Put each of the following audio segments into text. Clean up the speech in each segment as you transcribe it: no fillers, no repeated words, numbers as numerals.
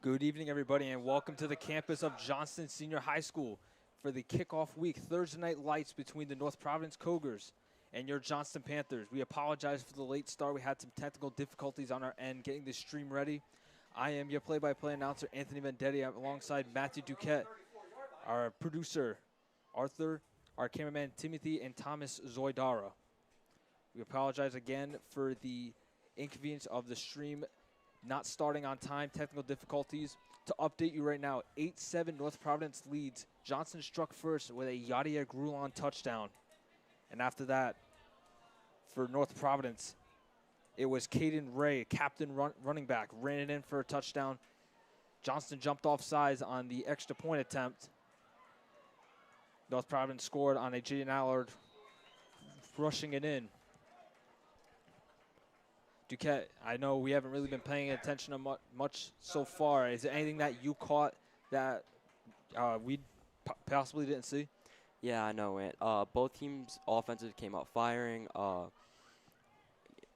Good evening, everybody, and welcome to the campus of Johnston Senior High School for the kickoff week Thursday night lights between the North Providence Cougars and your Johnston Panthers. We apologize for the late start. We had some technical difficulties on our end getting this stream ready. I am your play-by-play announcer, Anthony Vendetti, alongside Matthew Duquette, our producer, Arthur, our cameraman, Timothy, and Thomas Zoidara. We apologize again for the inconvenience of the stream not starting on time, technical difficulties. To update you right now, 8-7 North Providence leads. Johnston struck first with a Yadier Grulon touchdown. And after that, for North Providence, it was Caden Ray, captain running back, ran it in for a touchdown. Johnston jumped off sides on the extra point attempt. North Providence scored on a Jaden Allard rushing it in. Duquette, I know we haven't really been paying attention to much so far. Is there anything that you caught that we possibly didn't see? Yeah, I know it. Both teams' offensive came out firing.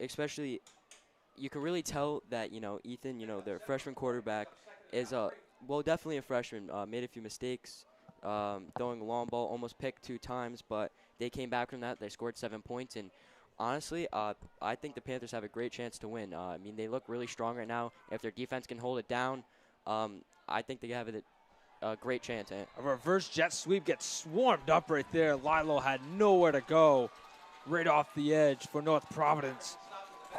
Especially, you can really tell that, Ethan, their freshman quarterback is, definitely a freshman. Made a few mistakes, throwing a long ball, almost picked 2 times, but they came back from that. They scored 7 points, and honestly, I think the Panthers have a great chance to win. They look really strong right now. If their defense can hold it down, I think they have a great chance. A reverse jet sweep gets swarmed up right there. Lilo had nowhere to go. Right off the edge for North Providence.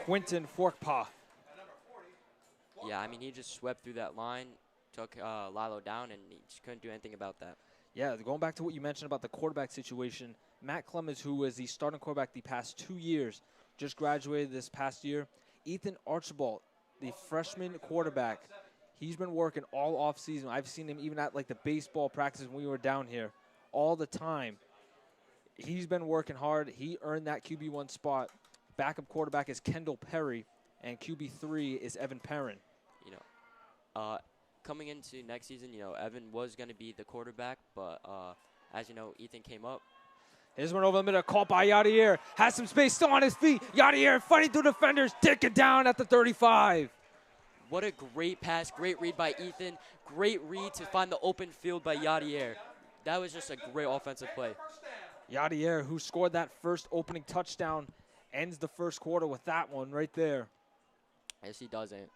Quinton Forkpaw. Yeah, he just swept through that line, took Lilo down, and he just couldn't do anything about that. Yeah, going back to what you mentioned about the quarterback situation, Matt Clemens, who was the starting quarterback the past 2 years, just graduated this past year. Ethan Archibald, the freshman quarterback, he's been working all offseason. I've seen him even at the baseball practices when we were down here all the time. He's been working hard. He earned that QB1 spot. Backup quarterback is Kendall Perry, and QB3 is Evan Perrin. Coming into next season, Evan was going to be the quarterback, but as you know, Ethan came up. Here's one over the middle, caught by Yadier. Has some space, still on his feet. Yadier fighting through defenders, taken down at the 35. What a great pass, great read by Ethan. Great read to find the open field by Yadier. That was just a great offensive play. Yadier, who scored that first opening touchdown, ends the first quarter with that one right there. Yes, he doesn't.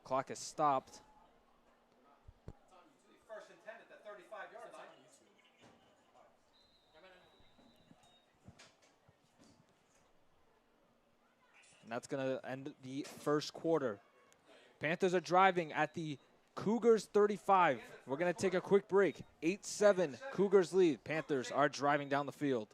Clock is stopped. First and 10 at the 35-yard line. And that's going to end the first quarter. Panthers are driving at the Cougars 35. We're going to take a quick break. 8-7 Cougars lead. Panthers are driving down the field.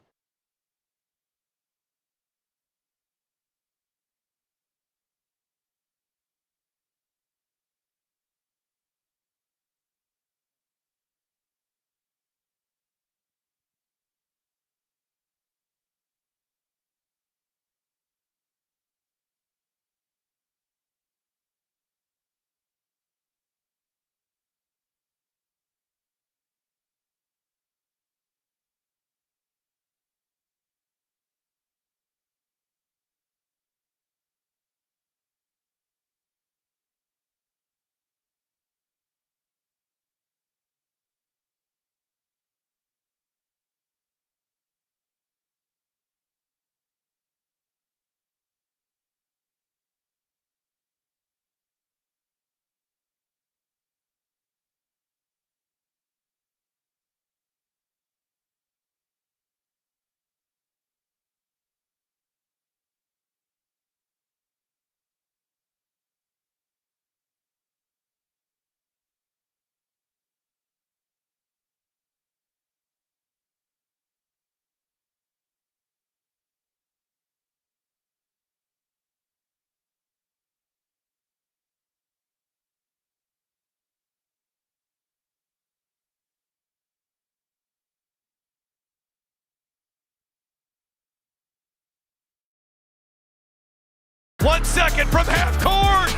One second from half court.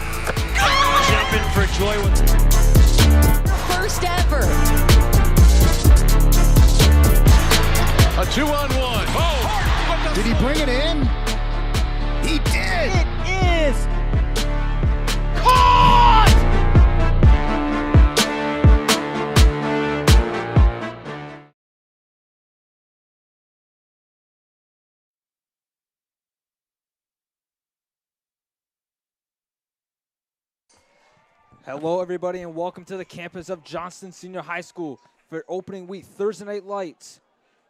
Jumping for joy. First ever. A 2-on-1. Oh! Did he bring it in? He did. It is Hello, everybody, and welcome to the campus of Johnston Senior High School for opening week Thursday Night Lights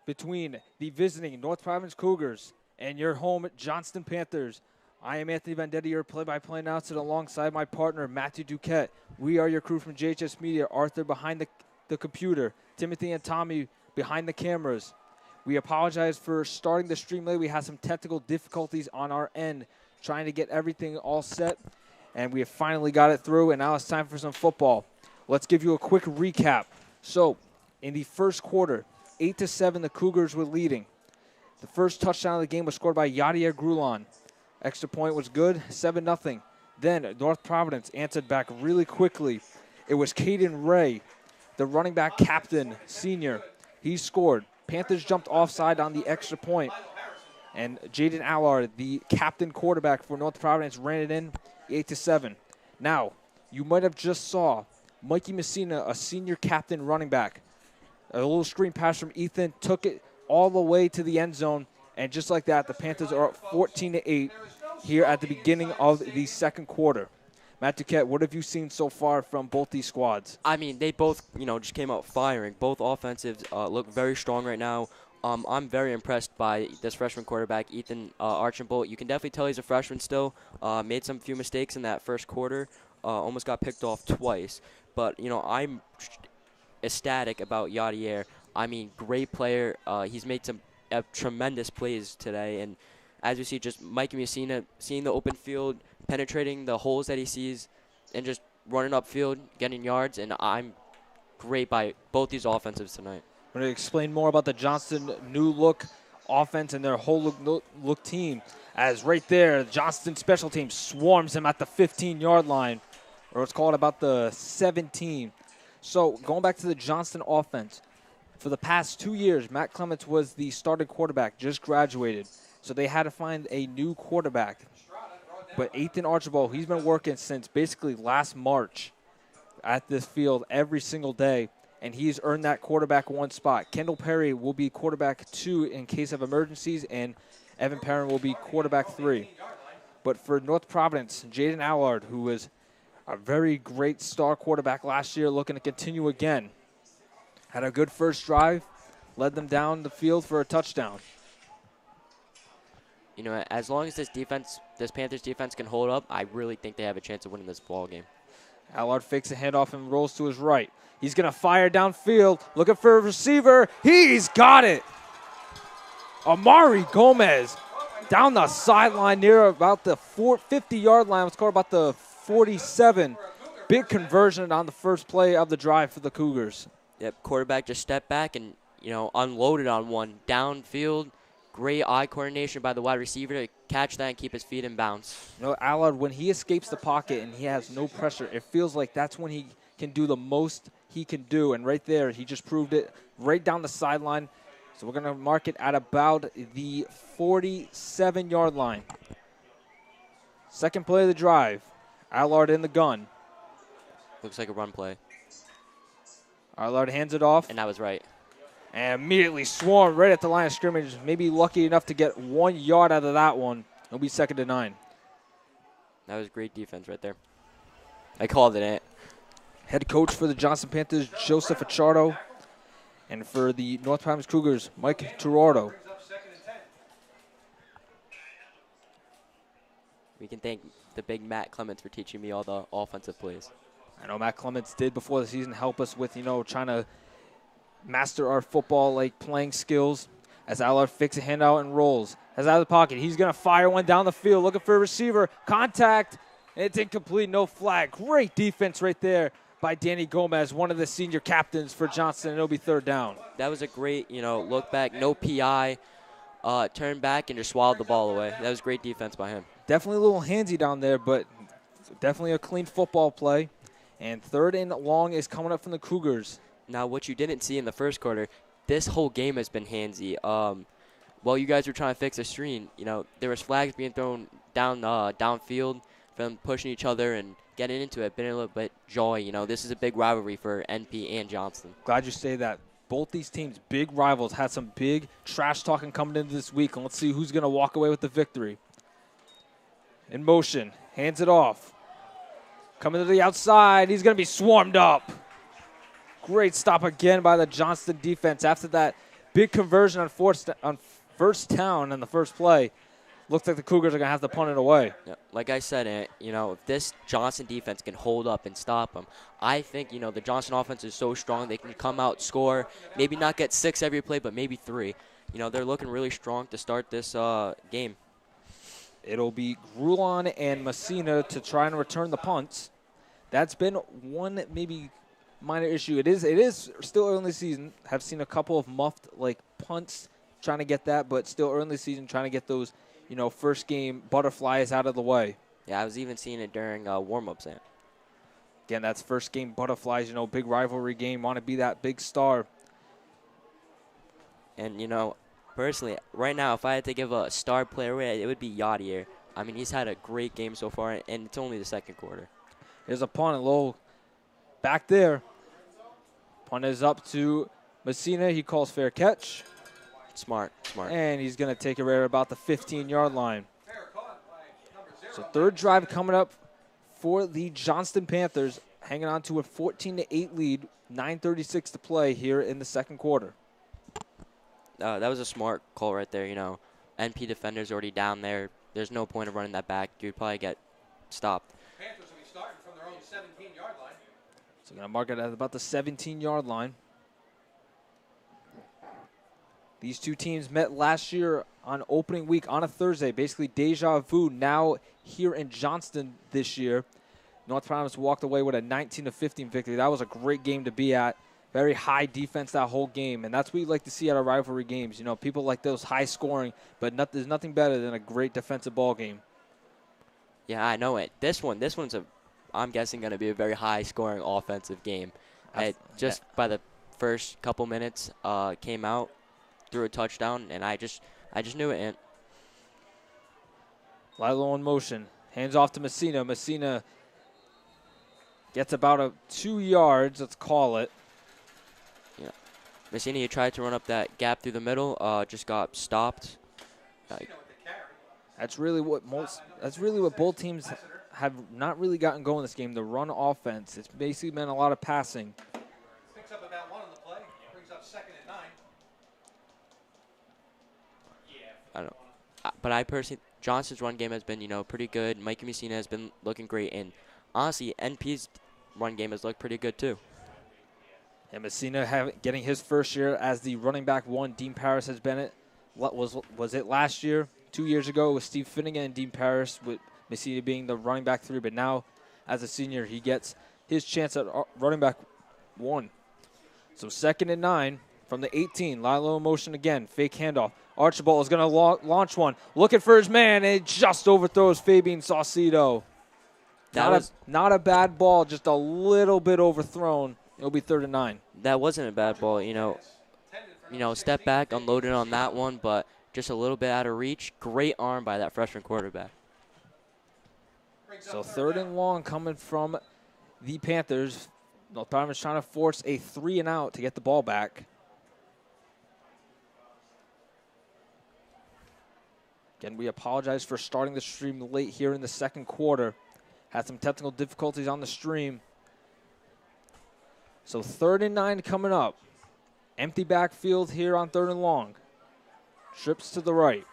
between the visiting North Providence Cougars and your home Johnston Panthers. I am Anthony Vendetti, your play-by-play announcer, alongside my partner, Matthew Duquette. We are your crew from JHS Media, Arthur behind the computer, Timothy and Tommy behind the cameras. We apologize for starting the stream late. We had some technical difficulties on our end, trying to get everything all set. And we have finally got it through, and now it's time for some football. Let's give you a quick recap. So, in the first quarter, 8-7, the Cougars were leading. The first touchdown of the game was scored by Yadier Grulon. Extra point was good, 7-0. Then North Providence answered back really quickly. It was Caden Ray, the running back captain, senior. He scored. Panthers jumped offside on the extra point. And Jaden Allard, the captain quarterback for North Providence, ran it in. 8-7. Now, you might have just saw Mikey Messina, a senior captain running back. A little screen pass from Ethan, took it all the way to the end zone, and just like that, the Panthers are up 14-8 here at the beginning of the second quarter. Matt Duquette, what have you seen so far from both these squads? I mean, they both, just came out firing. Both offensives look very strong right now. I'm very impressed by this freshman quarterback, Ethan Archambault. You can definitely tell he's a freshman still. Made some few mistakes in that first quarter. Almost got picked off twice. But, I'm ecstatic about Yadier. I mean, great player. He's made some tremendous plays today. And as you see, just Mikey Messina seeing the open field, penetrating the holes that he sees, and just running upfield, getting yards. And I'm great by both these offensives tonight. I'm going to explain more about the Johnston new look offense and their whole look team. As right there, Johnston special team swarms him at the 15-yard line, or it's called about the 17. So going back to the Johnston offense, for the past 2 years, Matt Clements was the starting quarterback, just graduated. So they had to find a new quarterback. But Ethan Archibald, he's been working since basically last March at this field every single day. And he's earned that quarterback one spot. Kendall Perry will be quarterback 2 in case of emergencies, and Evan Perrin will be quarterback 3. But for North Providence, Jaden Allard, who was a very great star quarterback last year, looking to continue again. Had a good first drive, led them down the field for a touchdown. As long as this Panthers defense can hold up, I really think they have a chance of winning this ball game. Allard fakes a handoff and rolls to his right. He's going to fire downfield, looking for a receiver. He's got it. Amari Gomez down the sideline near about the 50-yard line. Let's call about the 47. Big conversion on the first play of the drive for the Cougars. Yep, quarterback just stepped back and, unloaded on one downfield. Great eye coordination by the wide receiver to catch that and keep his feet in bounds. Allard, when he escapes the pocket and he has no pressure, it feels like that's when he can do the most he can do. And right there, he just proved it right down the sideline. So we're going to mark it at about the 47-yard line. Second play of the drive. Allard in the gun. Looks like a run play. Allard hands it off. And that was right. And immediately swarmed right at the line of scrimmage. Maybe lucky enough to get 1 yard out of that one. It'll be 2nd and 9. That was great defense right there. I called it. Head coach for the Johnston Panthers, Joseph Achardo. And for the North Providence Cougars, Mike Turardo. We can thank the big Matt Clements for teaching me all the offensive plays. I know Matt Clements did before the season help us with, trying to master our football playing skills. As Allard fakes a handout and rolls. Has out of the pocket. He's going to fire one down the field, looking for a receiver. Contact. And it's incomplete, no flag. Great defense right there by Danny Gomez, one of the senior captains for Johnston, and it'll be 3rd down. That was a great, look back, no PI, turn back and just swallowed the ball away. That was great defense by him. Definitely a little handsy down there, but definitely a clean football play. And 3rd and long is coming up from the Cougars. Now, what you didn't see in the first quarter, this whole game has been handsy. While you guys were trying to fix a screen, there was flags being thrown downfield from pushing each other and getting into it, been a little bit joy. This is a big rivalry for NP and Johnston. Glad you say that. Both these teams, big rivals, had some big trash talking coming into this week, and let's see who's going to walk away with the victory. In motion, hands it off. Coming to the outside. He's going to be swarmed up. Great stop again by the Johnston defense after that big conversion on first down in the first play. Looks like the Cougars are going to have to punt it away. Yeah, like I said, you know, if this Johnston defense can hold up and stop them, I think, you know, the Johnston offense is so strong they can come out, score, maybe not get 6 every play, but maybe 3. You know, they're looking really strong to start this game. It'll be Grulon and Messina to try and return the punts. That's been one maybe minor issue. It is still early season. Have seen a couple of muffed like punts trying to get that, but still early season trying to get those, you know, first game butterflies out of the way. Yeah, I was even seeing it during warm-ups. Again, that's first game butterflies, you know, big rivalry game, want to be that big star. And, you know, personally, right now, if I had to give a star player away, it would be Yadier. I mean, he's had a great game so far, and it's only the second quarter. Here's a punt, a little back there. Punt is up to Messina. He calls fair catch. Smart. And he's going to take it right about the 15-yard line. So third drive coming up for the Johnston Panthers, hanging on to a 14-8 lead, 9:36 to play here in the second quarter. That was a smart call right there. You know, NP defender's already down there. There's no point of running that back. You'd probably get stopped. Panthers will be starting from their own 17-yard line. So going to mark it at about the 17-yard line. These two teams met last year on opening week on a Thursday. Basically deja vu now here in Johnston this year. North Providence walked away with a 19-15 victory. That was a great game to be at. Very high defense that whole game, and that's what you like to see at our rivalry games. You know, people like those high scoring, but there's nothing better than a great defensive ball game. Yeah, I know it. This one's I'm guessing going to be a very high scoring offensive game. Just by the first couple minutes, came out, threw a touchdown, and I just knew it. And Lilo in motion, hands off to Messina. Messina gets about 2 yards, let's call it. Messina, he tried to run up that gap through the middle, just got stopped. That's really what both teams have not really gotten going this game. The run offense. It's basically been a lot of passing. Picks up about 1 on the play. Brings up 2nd and 9. I don't know. But I personally, Johnston's run game has been, you know, pretty good. Mikey Messina has been looking great, and honestly, NP's run game has looked pretty good too. And Messina getting his first year as the running back 1. Dean Paris has been it. What was it last year? 2 years ago with Steve Finnegan and Dean Paris, with Messina being the running back 3. But now, as a senior, he gets his chance at running back 1. So 2nd and 9 from the 18. Lilo in motion again. Fake handoff. Archibald is going to launch one. Looking for his man, and it just overthrows Fabian Saucedo. Not a bad ball, just a little bit overthrown. It'll be 3rd and 9. That wasn't a bad ball, you know, step back, unloaded on that one, but just a little bit out of reach. Great arm by that freshman quarterback. So 3rd and long coming from the Panthers. North Providence trying to force a 3 and out to get the ball back. Again, we apologize for starting the stream late here in the second quarter. Had some technical difficulties on the stream. So 3rd and 9 coming up. Empty backfield here on 3rd and long. Trips to the right.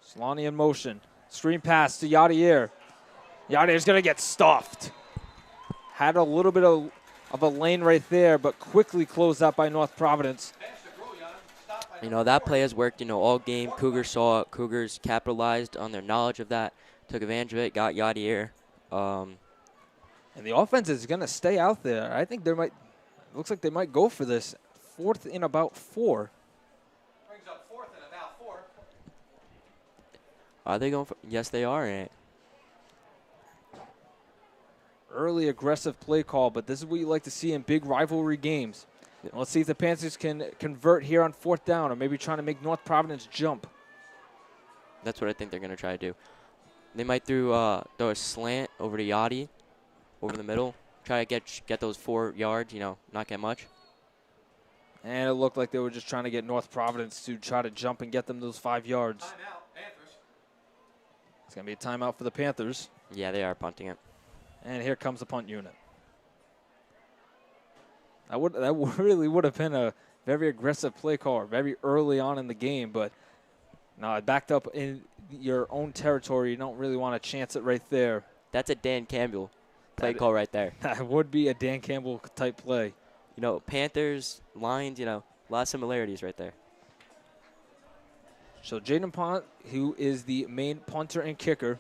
Solani in motion. Screen pass to Yadier. Yadier's going to get stuffed. Had a little bit of a lane right there, but quickly closed out by North Providence. You know, that play has worked, you know, all game. Cougars saw it. Cougars capitalized on their knowledge of that, took advantage of it, got Yadier. And the offense is going to stay out there. I think looks like they might go for this. 4th and about 4. Brings up 4th and about 4. Are they going for? Yes, they are. Early aggressive play call, but this is what you like to see in big rivalry games. And let's see if the Panthers can convert here on 4th down, or maybe trying to make North Providence jump. That's what I think they're going to try to do. They might throw a slant over to Yachty, over the middle, try to get those 4 yards, you know, not get much. And it looked like they were just trying to get North Providence to try to jump and get them those 5 yards. Timeout, Panthers. It's going to be a timeout for the Panthers. Yeah, they are punting it. And here comes the punt unit. That really would have been a very aggressive play call very early on in the game, but no, backed up in your own territory. You don't really want to chance it right there. That's a Dan Campbell play call right there. That would be a Dan Campbell type play. You know, Panthers, Lions, you know, a lot of similarities right there. So Jaden Pont, who is the main punter and kicker,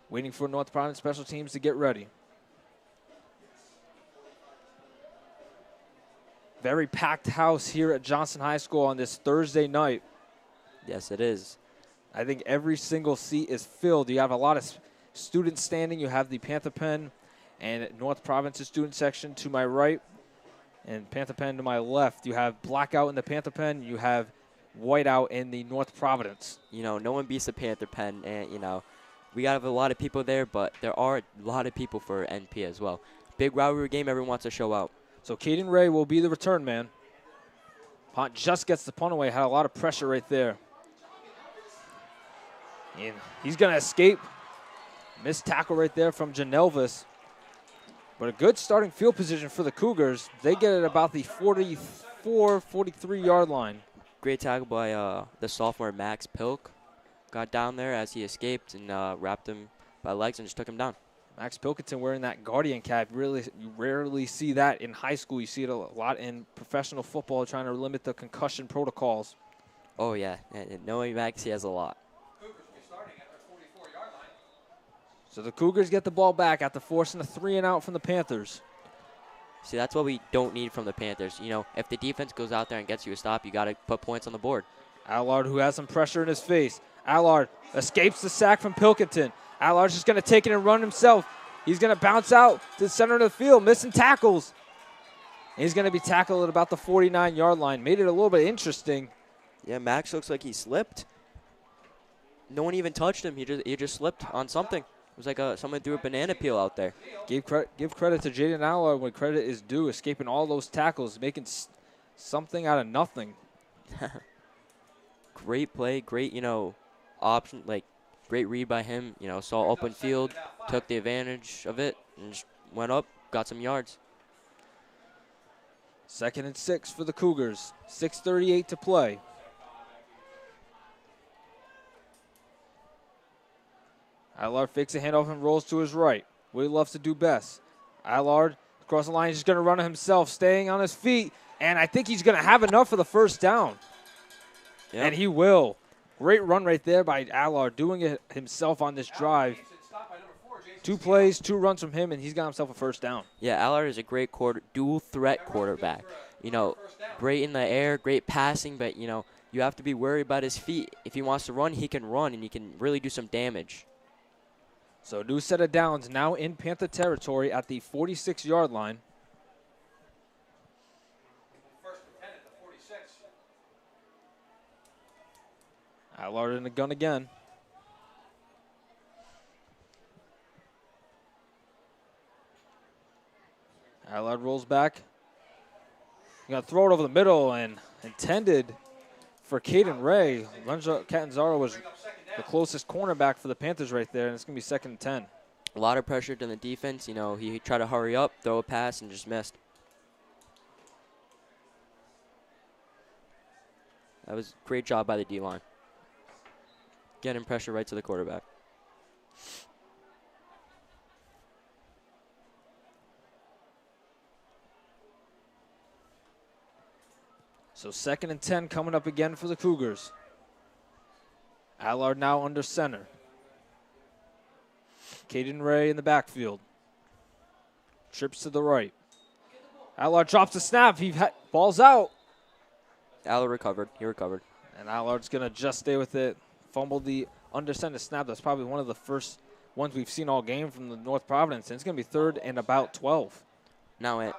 waiting for North Providence special teams to get ready. Very packed house here at Johnson High School on this Thursday night. Yes, it is. I think every single seat is filled. You have a lot of students standing. You have the Panther Pen and North Providence's student section to my right and Panther Pen to my left. You have blackout in the Panther Pen. You have whiteout in the North Providence. You know, no one beats the Panther Pen, and, you know, we got a lot of people there, but there are a lot of people for NP as well. Big rivalry game, everyone wants to show out. So Caden Ray will be the return man. Pont just gets the punt away. Had a lot of pressure right there. And he's going to escape. Missed tackle right there from Janelvis. But a good starting field position for the Cougars. They get it about the 44, 43-yard line. Great tackle by the sophomore Max Pilk. Got down there as he escaped and wrapped him by legs and just took him down. Max Pilkington wearing that Guardian cap. Really, you rarely see that in high school. You see it a lot in professional football, trying to limit the concussion protocols. Oh, yeah. And knowing Max, he has a lot. Cougars will be starting at their 44-yard line. So the Cougars get the ball back after forcing a 3-and-out from the Panthers. See, that's what we don't need from the Panthers. You know, if the defense goes out there and gets you a stop, you got to put points on the board. Allard, who has some pressure in his face. Allard escapes the sack from Pilkington. Allard's just going to take it and run himself. He's going to bounce out to the center of the field, missing tackles. And he's going to be tackled at about the 49-yard line. Made it a little bit interesting. Yeah, Max looks like he slipped. No one even touched him. He just slipped on something. It was like someone threw a banana peel out there. Give credit to Jaden Allard when credit is due, escaping all those tackles, making something out of nothing. Great play, great, you know, option, like, great read by him. You know, saw open field, took the advantage of it, and just went up, got some yards. 2nd and 6 for the Cougars. 6:38 to play. Allard fakes a handoff and rolls to his right. What he loves to do best. Allard across the line. He's just going to run it himself, staying on his feet. And I think he's going to have enough for the first down. Yep. And he will. Great run right there by Allard, doing it himself on this drive. 2 plays, 2 runs from him, and he's got himself a first down. Yeah, Allard is a great dual threat quarterback. You know, great in the air, great passing, but, you know, you have to be worried about his feet. If he wants to run, he can run, and he can really do some damage. So new set of downs now in Panther territory at the 46-yard line. First and 10 at the 46. Allard in the gun again. Allard rolls back. He's going to throw it over the middle and intended for Caden Ray. Lenzo Catanzaro was the closest cornerback for the Panthers right there, and it's going to be 2nd and 10. A lot of pressure on the defense. You know, he tried to hurry up, throw a pass, and just missed. That was a great job by the D-line. Getting pressure right to the quarterback. So 2nd and 10 coming up again for the Cougars. Allard now under center. Caden Ray in the backfield. Trips to the right. Allard drops the snap. Ball's out. Allard recovered. He recovered. And Allard's going to just stay with it. Fumbled the under center snap. That's probably one of the first ones we've seen all game from the North Providence. And it's going to be 3rd and about 12. Now,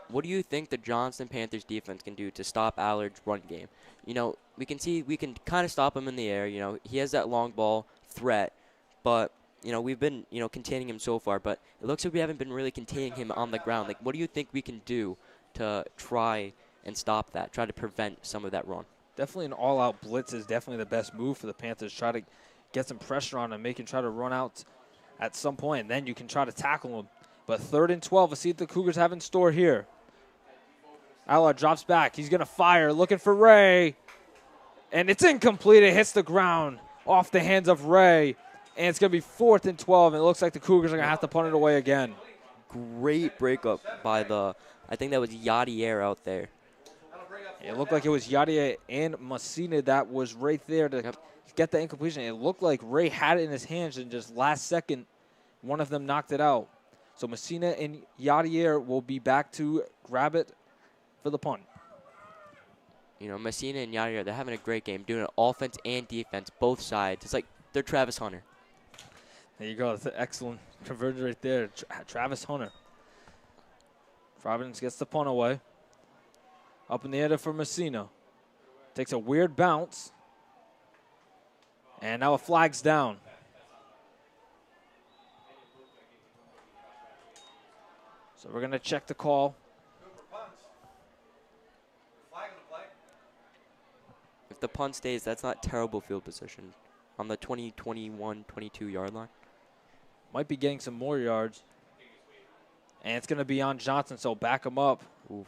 what do you think the Johnston Panthers defense can do to stop Allard's run game? You know, we can kind of stop him in the air. You know, he has that long ball threat, but, you know, we've been, you know, containing him so far, but it looks like we haven't been really containing him on the ground. Like, what do you think we can do to try and stop that, try to prevent some of that run? Definitely an all-out blitz is definitely the best move for the Panthers. Try to get some pressure on him, make him try to run out at some point, and then you can try to tackle him. But 3rd and 12, let's see what the Cougars have in store here. Allard drops back. He's going to fire, looking for Ray. And it's incomplete. It hits the ground off the hands of Ray. And it's going to be 4th and 12, and it looks like the Cougars are going to have to punt it away again. Great breakup by I think that was Yadier out there. It looked like it was Yadier and Messina that was right there to get the incompletion. It looked like Ray had it in his hands, and just last second, one of them knocked it out. So Messina and Yadier will be back to grab it for the punt. You know, Messina and Yadier, they're having a great game, doing it offense and defense, both sides. It's like they're Travis Hunter. There you go. That's an excellent conversion right there. Travis Hunter. Providence gets the punt away. Up in the air for Messina. Takes a weird bounce. And now a flag's down. So we're going to check the call. If the punt stays, that's not terrible field position on the 20, 21, 22-yard line. Might be getting some more yards. And it's going to be on Johnson, so back him up. Oof.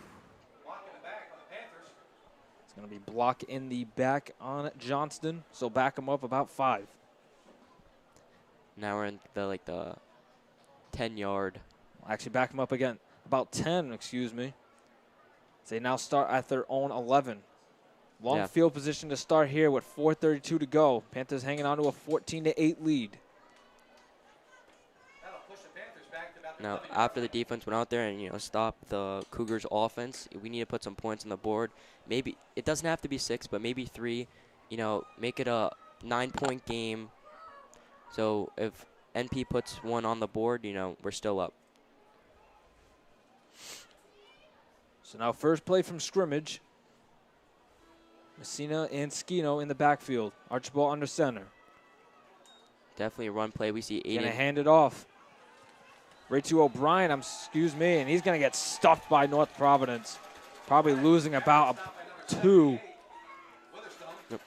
It's going to be block in the back on Johnston, so back him up about 5. Now we're in the 10-yard. Actually, back him up again. About 10, excuse me. They now start at their own 11. Long field position to start here with 4:32 to go. Panthers hanging on to a 14-8 lead. Now, after the defense went out there and, you know, stopped the Cougars' offense, we need to put some points on the board. Maybe it doesn't have to be 6, but maybe 3. You know, make it a 9-point game. So if NP puts one on the board, you know, we're still up. So now first play from scrimmage. Messina and Skino in the backfield. Archibald under center. Definitely a run play. We see Aiden. Gonna hand it off. Right to O'Brien, excuse me, and he's gonna get stuffed by North Providence. Probably losing about 2. Yep.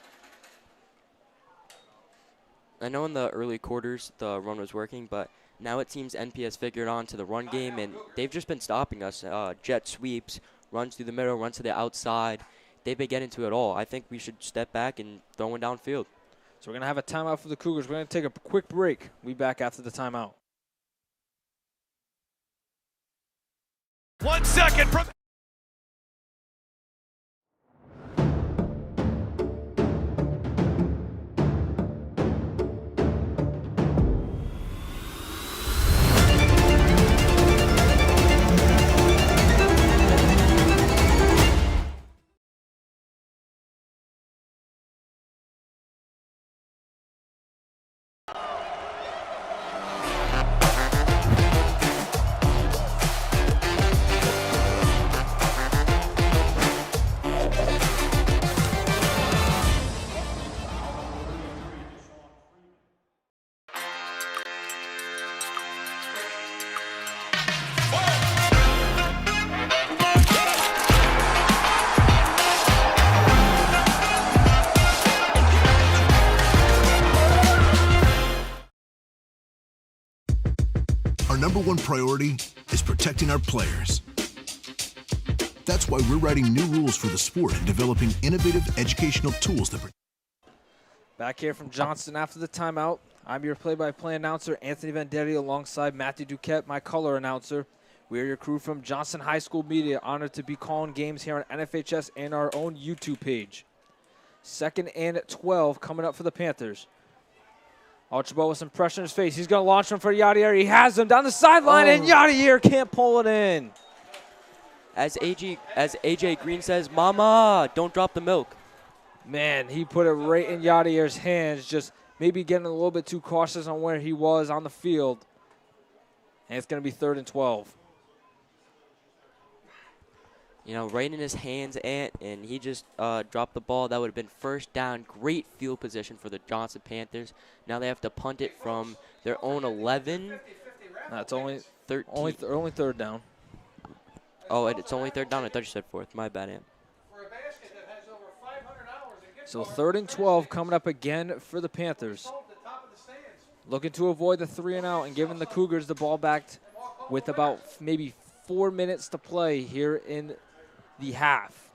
I know in the early quarters the run was working, but now it seems NP has figured on to the run game, and they've just been stopping us. Jet sweeps, runs through the middle, runs to the outside. They've been getting to it all. I think we should step back and throw one downfield. So we're going to have a timeout for the Cougars. We're going to take a quick break. We'll be back after the timeout. 1 second from... Number one priority is protecting our players. That's why we're writing new rules for the sport and developing innovative educational tools that... Back here from Johnston after the timeout. I'm your play-by-play announcer, Anthony Vendetti, alongside Matthew Duquette, my color announcer. We are your crew from Johnston High School Media, honored to be calling games here on NFHS and our own YouTube page. 2nd and 12 coming up for the Panthers. Archibald with some pressure in his face. He's going to launch him for Yadier. He has him down the sideline, and Yadier can't pull it in. As AJ Green says, Mama, don't drop the milk. Man, he put it right in Yadier's hands, just maybe getting a little bit too cautious on where he was on the field. And it's going to be 3rd and 12. You know, right in his hands, and he just dropped the ball. That would have been first down. Great field position for the Johnston Panthers. Now they have to punt it from their own 11. That's only 13. Only 3rd down. Oh, it's only 3rd down. I thought you said 4th. My bad, Am. So 3rd and 12 coming up again for the Panthers. Looking to avoid the 3 and out and giving the Cougars the ball back with about maybe 4 minutes to play here in the half.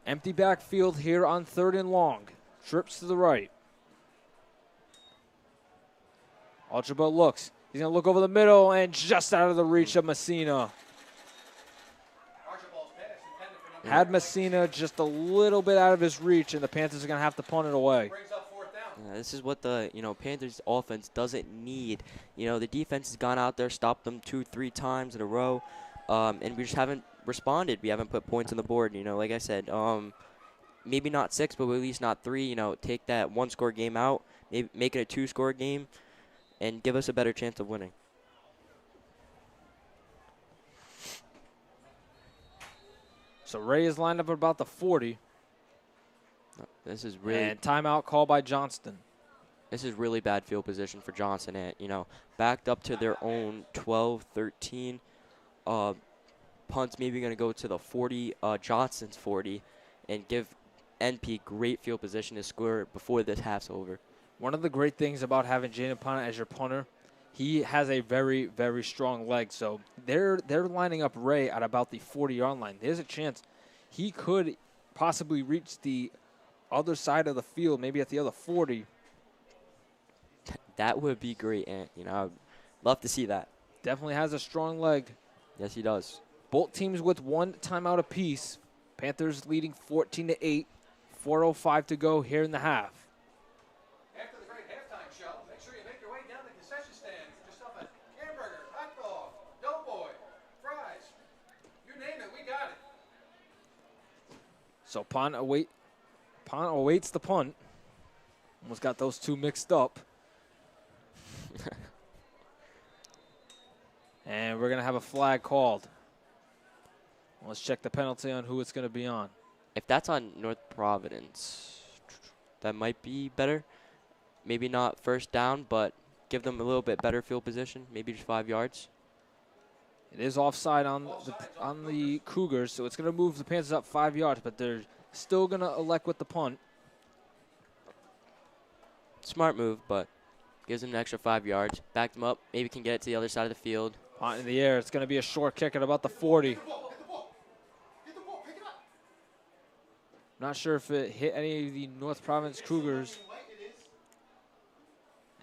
Empty backfield here on 3rd and long. Trips to the right. Ultrabelt looks. He's going to look over the middle and just out of the reach of Messina. Had Messina just a little bit out of his reach, and the Panthers are going to have to punt it away. This is what the Panthers offense doesn't need. The defense has gone out there, stopped them 2-3 times in a row, and we just haven't responded. We haven't put points on the board. Like I said, maybe not 6, but at least not 3. Take that 1-score game out, maybe make it a 2-score game, and give us a better chance of winning. So Ray is lined up at about the 40. This is really and timeout call by Johnston. This is really bad field position for Johnson. Backed up to their own 12, 13. Punt's maybe going to go to the 40, Johnston's 40, and give NP great field position to score before this half's over. One of the great things about having Jaden Punt as your punter, he has a very, very strong leg. So they're lining up Ray at about the 40-yard line. There's a chance he could possibly reach the other side of the field, maybe at the other 40. That would be great, and I'd love to see that. Definitely has a strong leg. Yes, he does. Both teams with 1 timeout apiece. Panthers leading 14-8. 4:05 to go here in the half. After the great halftime show, make sure you make your way down to the concession stand. Get yourself a hamburger, hot dog, doughboy, fries. You name it, we got it. So Punt awaits the punt. Almost got those two mixed up. And we're going to have a flag called. Let's check the penalty on who it's going to be on. If that's on North Providence, that might be better. Maybe not first down, but give them a little bit better field position, maybe just 5 yards. It is offside on the Cougars, so it's going to move the Panthers up 5 yards, but they're still going to elect with the punt. Smart move, but gives them an extra 5 yards. Back them up, maybe can get it to the other side of the field. Punt in the air. It's going to be a short kick at about the 40. Not sure if it hit any of the North Providence Cougars.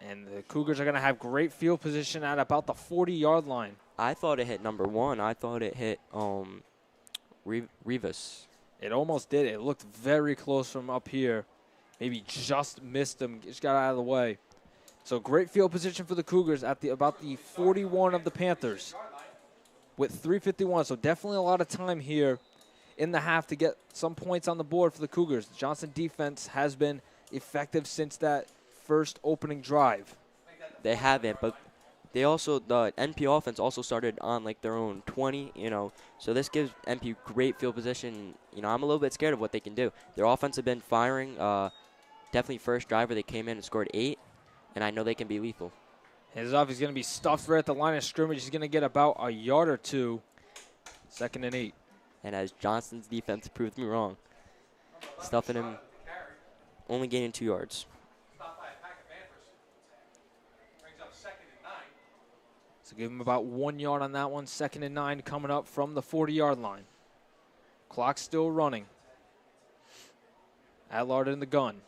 And the Cougars are going to have great field position at about the 40-yard line. I thought it hit number 1. I thought it hit Rivas. It almost did. It looked very close from up here. Maybe just missed him. Just got out of the way. So great field position for the Cougars at about the 41 of the Panthers with 3:51. So definitely a lot of time here in the half to get some points on the board for the Cougars. The Johnson defense has been effective since that first opening drive. They haven't, but they also, the NP offense also started on like their own 20, so this gives NP great field position. I'm a little bit scared of what they can do. Their offense have been firing. Definitely first driver, they came in and scored 8, and I know they can be lethal. Hands off, he's going to be stuffed right at the line of scrimmage. He's going to get about a yard or two. 2nd and 8. And as Johnston's defense proved me wrong, stuffing him, only gaining 2 yards. So give him about 1 yard on that one. 2nd and 9 coming up from the 40-yard line. Clock still running. Allard in the gun.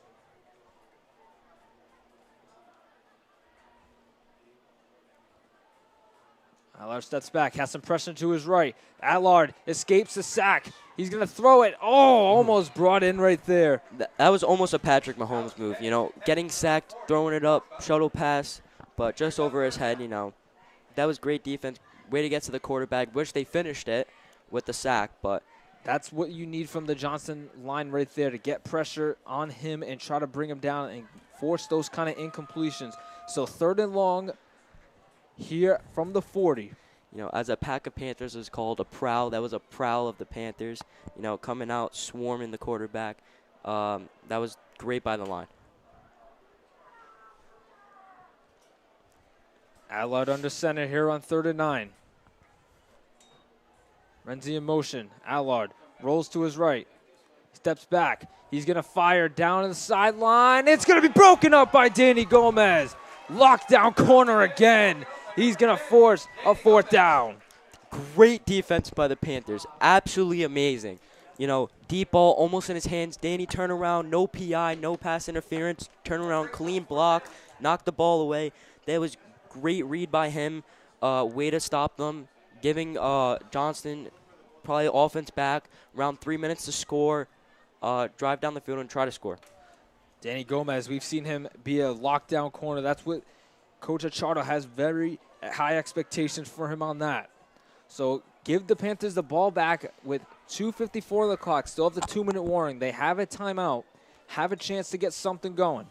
Allard steps back, has some pressure to his right. Allard escapes the sack. He's going to throw it. Oh, almost brought in right there. That was almost a Patrick Mahomes move, getting sacked, throwing it up, shuttle pass, but just over his head, That was great defense. Way to get to the quarterback. Wish they finished it with the sack, but that's what you need from the Johnson line right there, to get pressure on him and try to bring him down and force those kind of incompletions. So 3rd and long here from the 40. As a pack of Panthers is called a prowl, that was a prowl of the Panthers, coming out, swarming the quarterback. That was great by the line. Allard under center here on 3rd and 9. Renzi in motion. Allard rolls to his right. Steps back. He's going to fire down to the sideline. It's going to be broken up by Danny Gomez. Lockdown corner again. He's going to force a 4th down. Great defense by the Panthers. Absolutely amazing. You know, deep ball almost in his hands. Danny turn around, no PI, no pass interference. Turn around, clean block, knock the ball away. That was great read by him. Way to stop them. Giving Johnston probably offense back. Around 3 minutes to score. Drive down the field and try to score. Danny Gomez, we've seen him be a lockdown corner. That's what Coach Achardo has very high expectations for him on that. So give the Panthers the ball back with 2:54 on the clock. Still have the 2-minute warning. They have a timeout. Have a chance to get something going.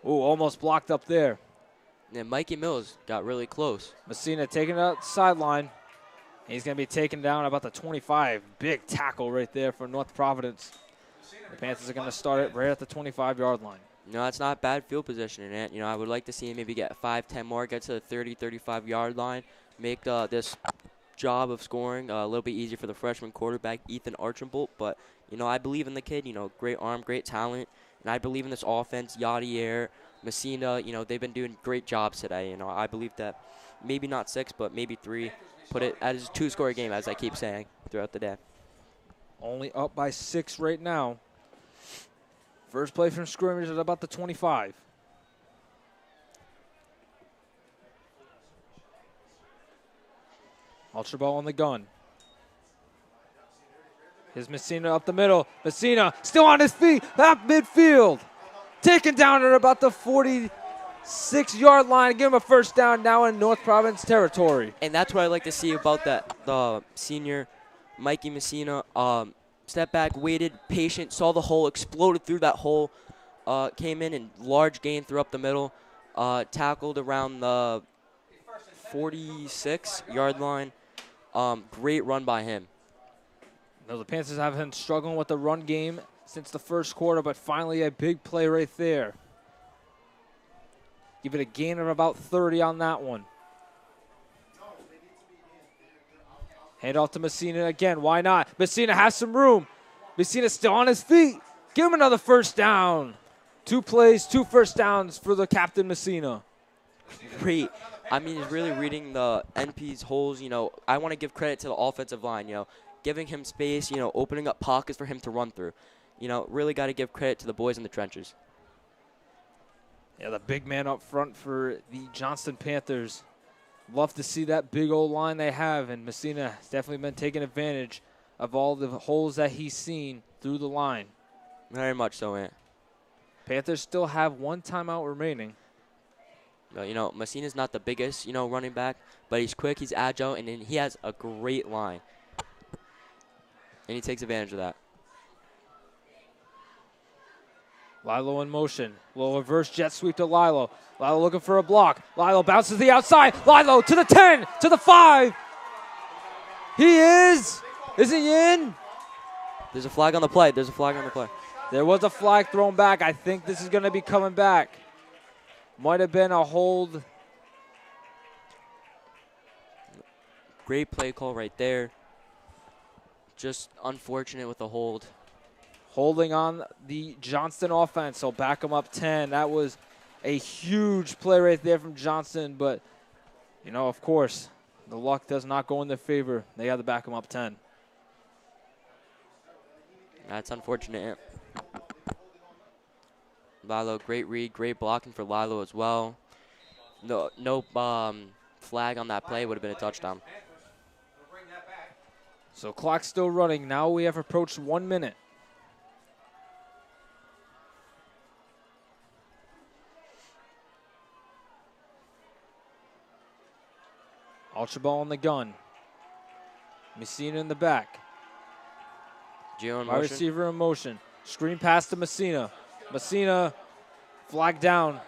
Ooh, almost blocked up there. And Mikey Mills got really close. Messina taking it out the sideline. He's going to be taken down about the 25. Big tackle right there for North Providence. The Panthers are going to start it right at the 25-yard line. You know, that's not bad field position, and you know, I would like to see him maybe get 5, 10 more, get to the 30, 35-yard line, make this job of scoring a little bit easier for the freshman quarterback, Ethan Archambault. But, you know, I believe in the kid. You know, great arm, great talent. And I believe in this offense. Yadier, Messina, you know, they've been doing great jobs today. You know, I believe that maybe not 6, but maybe 3. Put it as a 2-score game, as I keep saying throughout the day. Only up by 6 right now. First play from scrimmage at about the 25. Ultra ball on the gun. Here's Messina up the middle. Messina still on his feet. Back midfield. Taken down at about the 46-yard line. Give him a 1st down now in North Providence territory. And that's what I like to see about the senior Mikey Messina. Step back, waited, patient, saw the hole, exploded through that hole, came in and large gain through up the middle, tackled around the 46-yard line. Great run by him. Now the Panthers have been struggling with the run game since the first quarter, but finally a big play right there. Give it a gain of about 30 on that one. Hand off to Messina again. Why not? Messina has some room. Messina still on his feet. Give him another 1st down. 2 plays, 2 1st downs for the captain Messina. Great. I mean, he's really reading the NP's holes. You know, I want to give credit to the offensive line, you know, giving him space, you know, opening up pockets for him to run through. You know, really got to give credit to the boys in the trenches. Yeah, the big man up front for the Johnston Panthers. Love to see that big old line they have, and Messina has definitely been taking advantage of all the holes that he's seen through the line. Very much so, Ant. Panthers still have 1 timeout remaining. You know, Messina's not the biggest, you know, running back, but he's quick, he's agile, and then he has a great line. And he takes advantage of that. Lilo in motion. Little reverse jet sweep to Lilo. Lilo looking for a block. Lilo bounces the outside. Lilo to the 10, to the 5. He is. Is he in? There's a flag on the play. There's a flag on the play. There was a flag thrown back. I think this is going to be coming back. Might have been a hold. Great play call right there. Just unfortunate with the hold. Holding on the Johnston offense, so back them up 10. That was a huge play right there from Johnston, but, you know, of course, the luck does not go in their favor. They got to back them up 10. That's unfortunate. Lilo, great read, great blocking for Lilo as well. No flag on that play, would have been a touchdown. So clock's still running. Now we have approached 1 minute. Ultra ball on the gun. Messina in the back. Gio in Wide motion. receiver in motion. Screen pass to Messina. Messina flag down.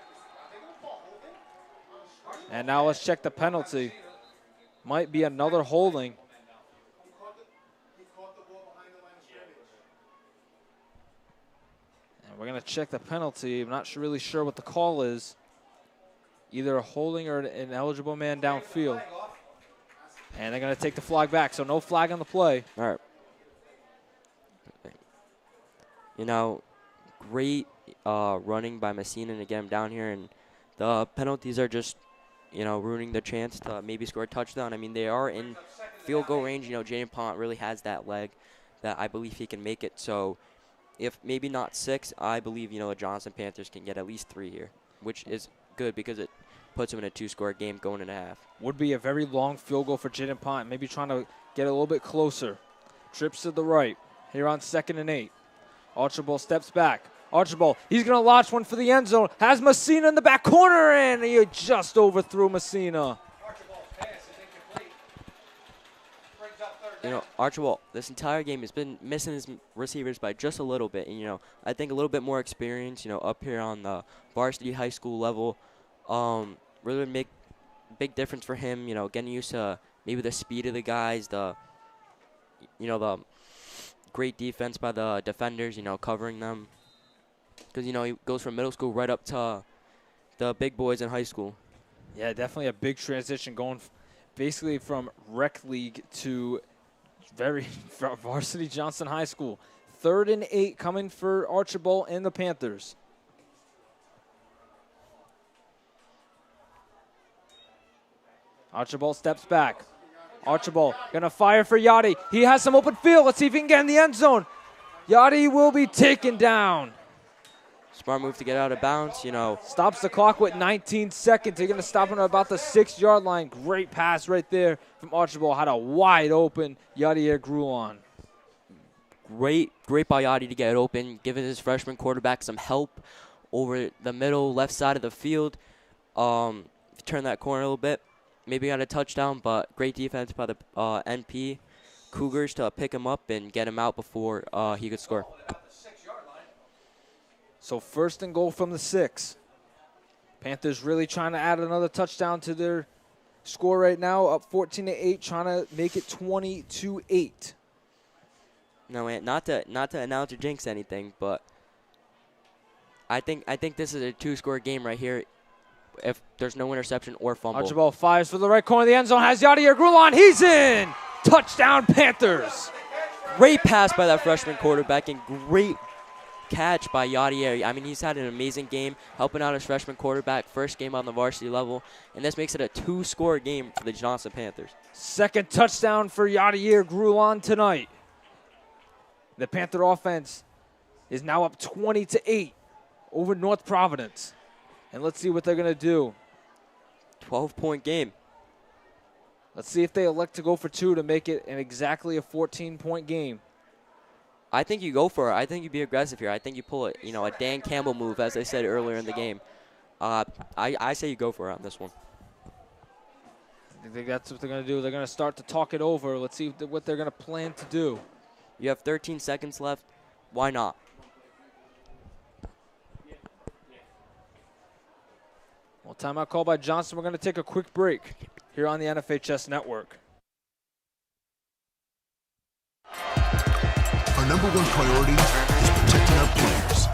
And now let's check the penalty. Might be another holding. And we're going to check the penalty. I'm not really sure what the call is. Either a holding or an eligible man downfield. And they're going to take the flag back, so no flag on the play. All right. You know, great running by Messina to get him down here, and the penalties are just, you know, ruining the chance to maybe score a touchdown. I mean, they are in field goal range. You know, Jaden Pont really has that leg that I believe he can make it. So if maybe not 6, I believe, you know, the Johnson Panthers can get at least 3 here, which is good because it puts them in a 2-score game going into half. Would be a very long field goal for Jaden Pont, maybe trying to get a little bit closer. Trips to the right here on 2nd and 8. Archibald steps back. Archibald, he's going to launch one for the end zone. Has Messina in the back corner, and he just overthrew Messina. Archibald's pass is incomplete. Brings up third You down. know, Archibald, this entire game has been missing his receivers by just a little bit. And, you know, I think a little bit more experience, you know, up here on the varsity high school level really make big difference for him, you know, getting used to maybe the speed of the guys, the great defense by the defenders, you know, covering them. Because, you know, he goes from middle school right up to the big boys in high school. Yeah, definitely a big transition going basically from rec league to varsity Johnson High School. 3rd and 8 coming for Archibald and the Panthers. Archibald steps back. Archibald gonna fire for Yachty. He has some open field. Let's see if he can get in the end zone. Yachty will be taken down. Smart move to get out of bounds, you know. Stops the clock with 19 seconds. They're gonna stop him at about the 6-yard line. Great pass right there from Archibald. Had a wide open Yadier Grulon. Great by Yachty to get it open, giving his freshman quarterback some help over the middle, left side of the field. Turn that corner a little bit. Maybe got a touchdown, but great defense by the NP Cougars to pick him up and get him out before he could score. So 1st and goal from the 6. Panthers really trying to add another touchdown to their score right now, up 14-8, trying to make it 20-8. No, man, not to announce or jinx anything, but I think this is a 2-score game right here if there's no interception or fumble. Archibald fires for the right corner of the end zone, has Yadier Grulon. He's in! Touchdown, Panthers! Great pass by that freshman quarterback and great catch by Yadier. I mean, he's had an amazing game helping out his freshman quarterback, first game on the varsity level, and this makes it a 2-score game for the Johnson Panthers. 2nd touchdown for Yadier Grulon tonight. The Panther offense is now up 20-8 over North Providence. And let's see what they're going to do. 12-point game. Let's see if they elect to go for 2 to make it exactly a 14-point game. I think you go for it. I think you be aggressive here. I think you pull a Dan Campbell move, as I said earlier in the game. I say you go for it on this one. I think that's what they're going to do. They're going to start to talk it over. Let's see what they're going to plan to do. You have 13 seconds left. Why not? Well, timeout call by Johnson. We're going to take a quick break here on the NFHS Network. Our number one priority is protecting our players.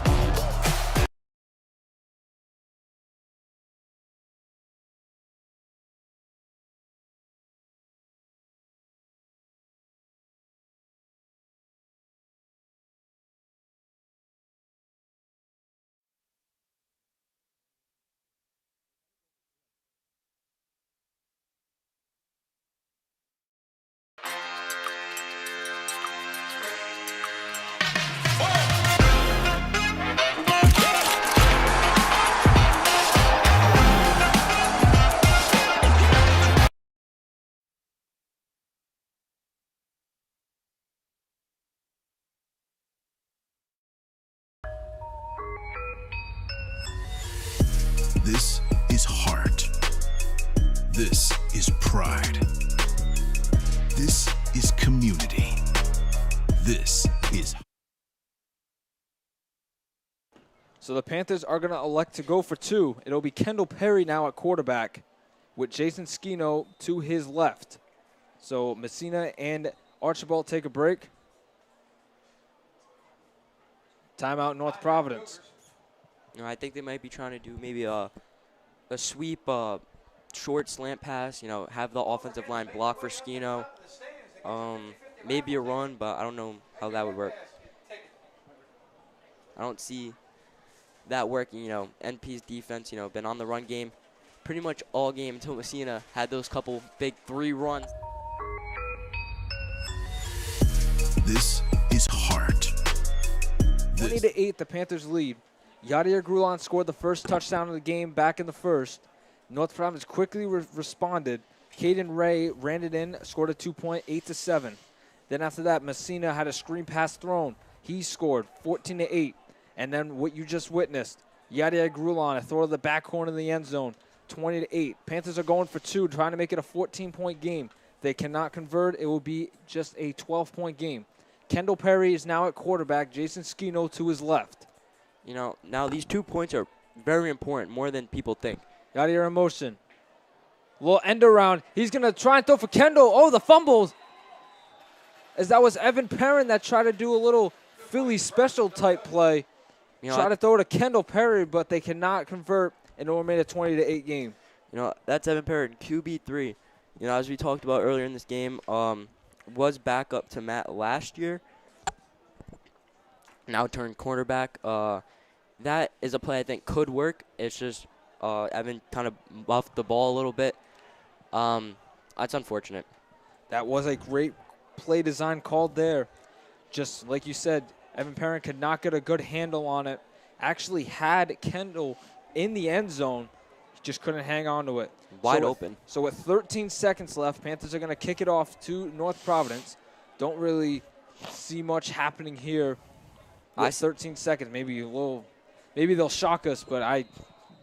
This is heart. This is pride. This is community. This is. So the Panthers are going to elect to go for 2. It'll be Kendall Perry now at quarterback with Jason Skino to his left. So Messina and Archibald take a break. Timeout North Providence. You know, I think they might be trying to do maybe a sweep, short slant pass, you know, have the offensive line block for Skino. Maybe a run, but I don't know how that would work. I don't see that working. NP's defense, been on the run game pretty much all game until Messina had those couple big 3 runs. This is heart. 20-8, the Panthers lead. Yadier Grulon scored the first touchdown of the game back in the first. North Providence quickly responded. Caden Ray ran it in, scored a 2-point, 8-7. Then after that, Messina had a screen pass thrown. He scored 14-8. And then what you just witnessed, Yadier Grulon, a throw to the back corner of the end zone, 20-8. Panthers are going for 2, trying to make it a 14-point game. They cannot convert. It will be just a 12-point game. Kendall Perry is now at quarterback. Jason Skino to his left. Now these 2 points are very important, more than people think. Yadier in motion. Little end around. He's going to try and throw for Kendall. Oh, the fumbles. As that was Evan Perrin that tried to do a little Philly special type play. Try to throw to Kendall Perry, but they cannot convert, and it will make a 20-8 game. That's Evan Perrin, QB3. As we talked about earlier in this game, was back up to Matt last year. Now turned cornerback. That is a play I think could work. It's just Evan kind of buffed the ball a little bit. That's unfortunate. That was a great play design called there. Just like you said, Evan Perrin could not get a good handle on it. Actually had Kendall in the end zone. He just couldn't hang on to it. Wide open. So with 13 seconds left, Panthers are going to kick it off to North Providence. Don't really see much happening here. 13 seconds, maybe they'll shock us, but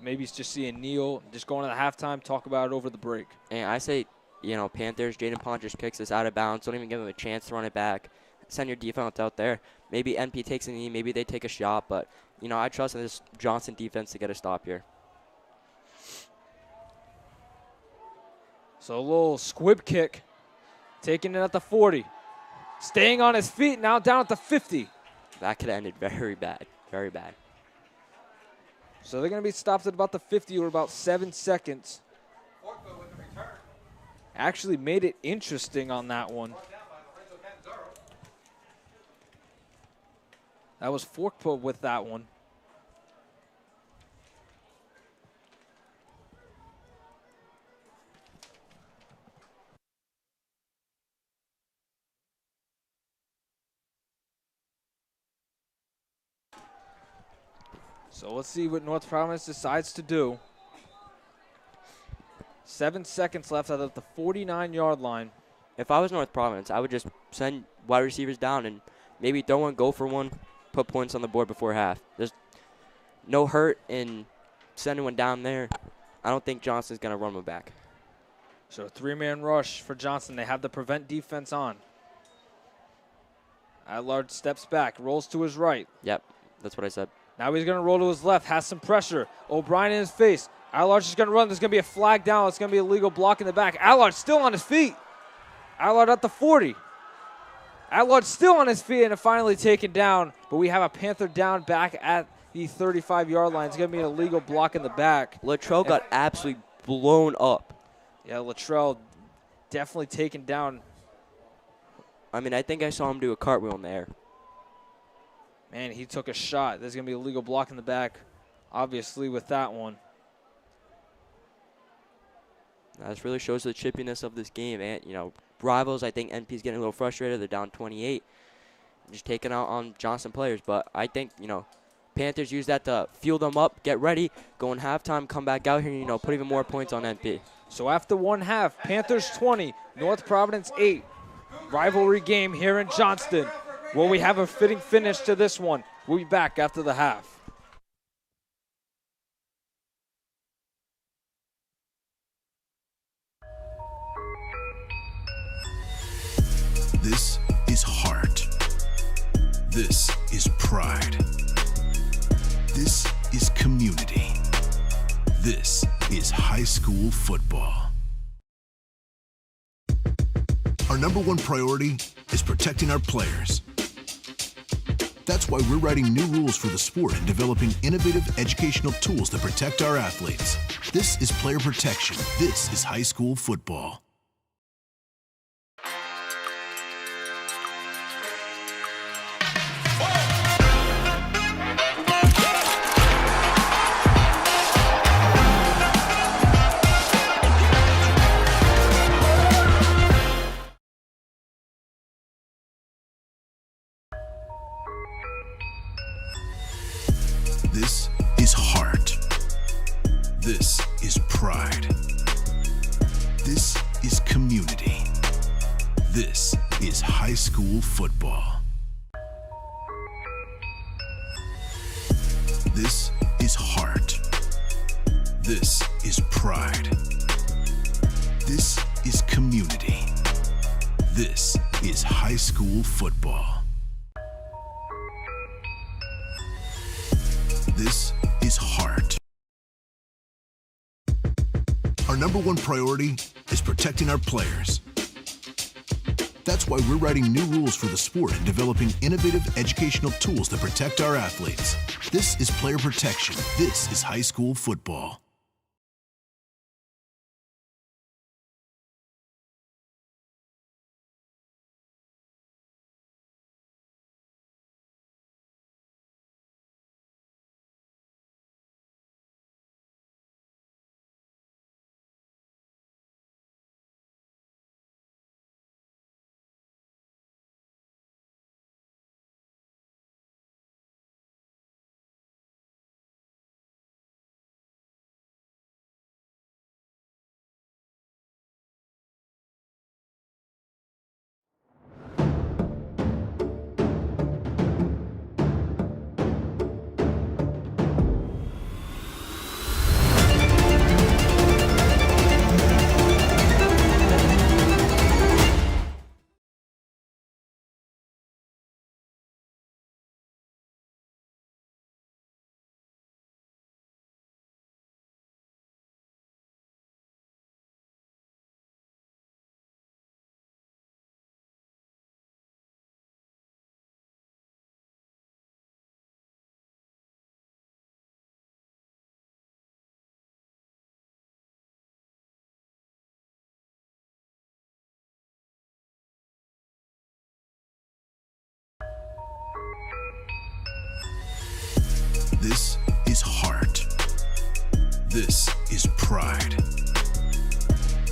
maybe it's just seeing Neil just going to the halftime, talk about it over the break. And I say, Panthers, Jaden Ponchers kicks this out of bounds. Don't even give him a chance to run it back. Send your defense out there. Maybe NP takes a knee. Maybe they take a shot. But, I trust in this Johnson defense to get a stop here. So a little squib kick, taking it at the 40. Staying on his feet, now down at the 50. That could have ended very bad, very bad. So they're going to be stopped at about the 50 or about 7 seconds. Actually made it interesting on that one. That was Forkpo with that one. So let's see what North Providence decides to do. 7 seconds left out of the 49-yard line. If I was North Providence, I would just send wide receivers down and maybe throw one, go for one, put points on the board before half. There's no hurt in sending one down there. I don't think Johnson's going to run one back. So a 3-man rush for Johnson. They have the prevent defense on. At-large steps back, rolls to his right. Yep, that's what I said. Now he's going to roll to his left, has some pressure. O'Brien in his face. At-large is going to run. There's going to be a flag down. It's going to be a legal block in the back. At-large still on his feet. At-large at the 40. At-large still on his feet and finally taken down. But we have a Panther down back at the 35-yard line. It's going to be an illegal block in the back. Latrell got absolutely blown up. Yeah, Latrell definitely taken down. I mean, I think I saw him do a cartwheel in the air. Man, he took a shot. There's going to be a legal block in the back, obviously, with that one. This really shows the chippiness of this game. And, rivals, I think NP's getting a little frustrated. They're down 28. Just taking out on Johnson players. But I think, Panthers use that to fuel them up, get ready, go in halftime, come back out here, put even more points on NP. So after one half, Panthers 20, North Providence 8. Rivalry game here in Johnston. Will we have a fitting finish to this one? We'll be back after the half. This is heart. This is pride. This is community. This is high school football. Our number one priority is protecting our players. That's why we're writing new rules for the sport and developing innovative educational tools that protect our athletes. This is player protection. This is high school football. This is pride. This is community. This is high school football. This is heart. This is pride. This is community. This is high school football. This is heart. Our number one priority is protecting our players. That's why we're writing new rules for the sport and developing innovative educational tools that protect our athletes. This is player protection. This is high school football. This is heart. This is pride.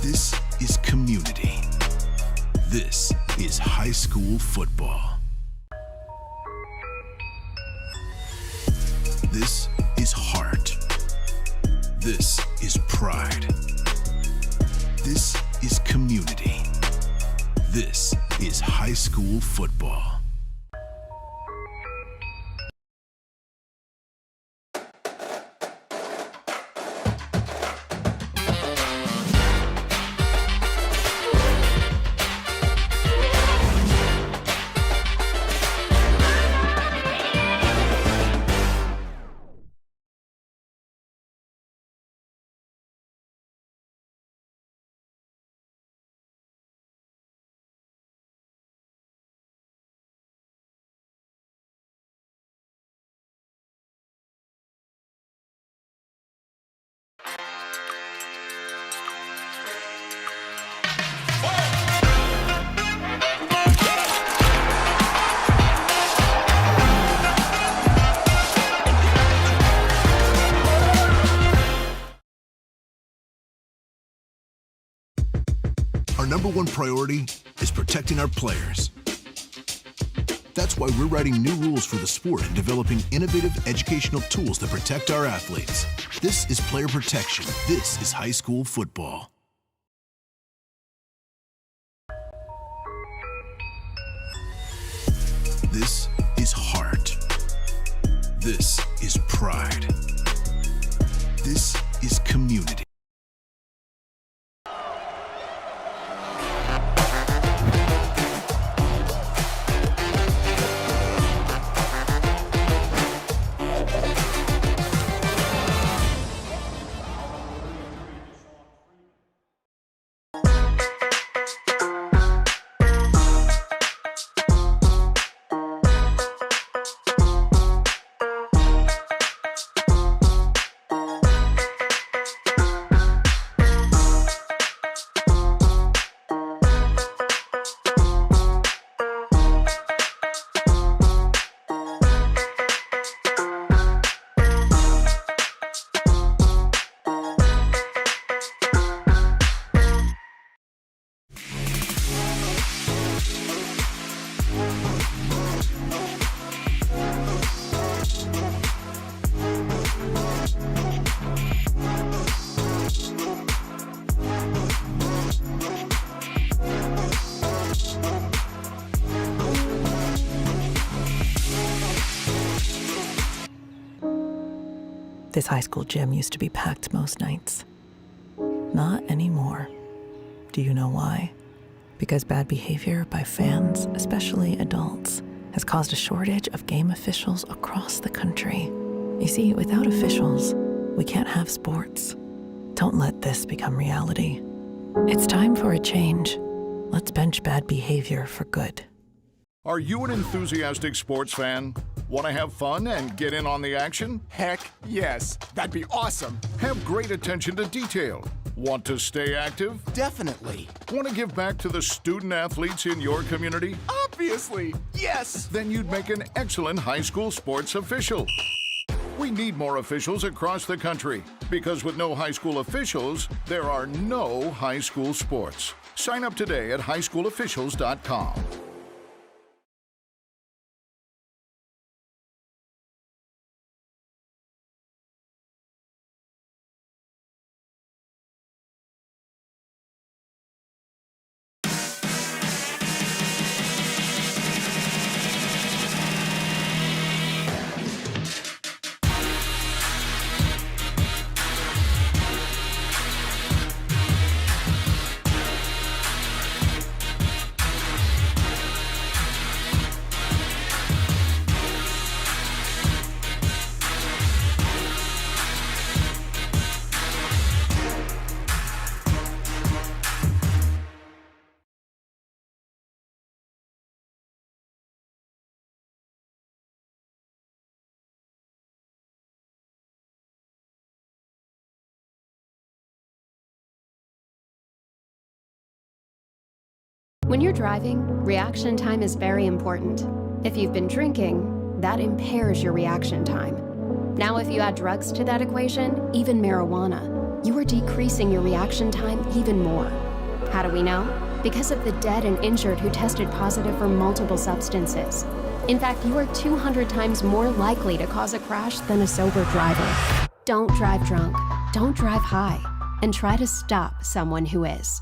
This is community. This is high school football. This is heart. This is pride. This is community. This is high school football. Our number one priority is protecting our players. That's why we're writing new rules for the sport and developing innovative educational tools that protect our athletes. This is player protection. This is high school football. This is heart. This is pride. This is community. This high school gym used to be packed most nights. Not anymore. Do you know why? Because bad behavior by fans, especially adults, has caused a shortage of game officials across the country. You see, without officials, we can't have sports. Don't let this become reality. It's time for a change. Let's bench bad behavior for good. Are you an enthusiastic sports fan? Want to have fun and get in on the action? Heck yes, that'd be awesome. Have great attention to detail. Want to stay active? Definitely. Want to give back to the student athletes in your community? Obviously, yes. Then you'd make an excellent high school sports official. We need more officials across the country because with no high school officials, there are no high school sports. Sign up today at highschoolofficials.com. When you're driving, reaction time is very important. If you've been drinking, that impairs your reaction time. Now, if you add drugs to that equation, even marijuana, you are decreasing your reaction time even more. How do we know? Because of the dead and injured who tested positive for multiple substances. In fact, you are 200 times more likely to cause a crash than a sober driver. Don't drive drunk, don't drive high, and try to stop someone who is.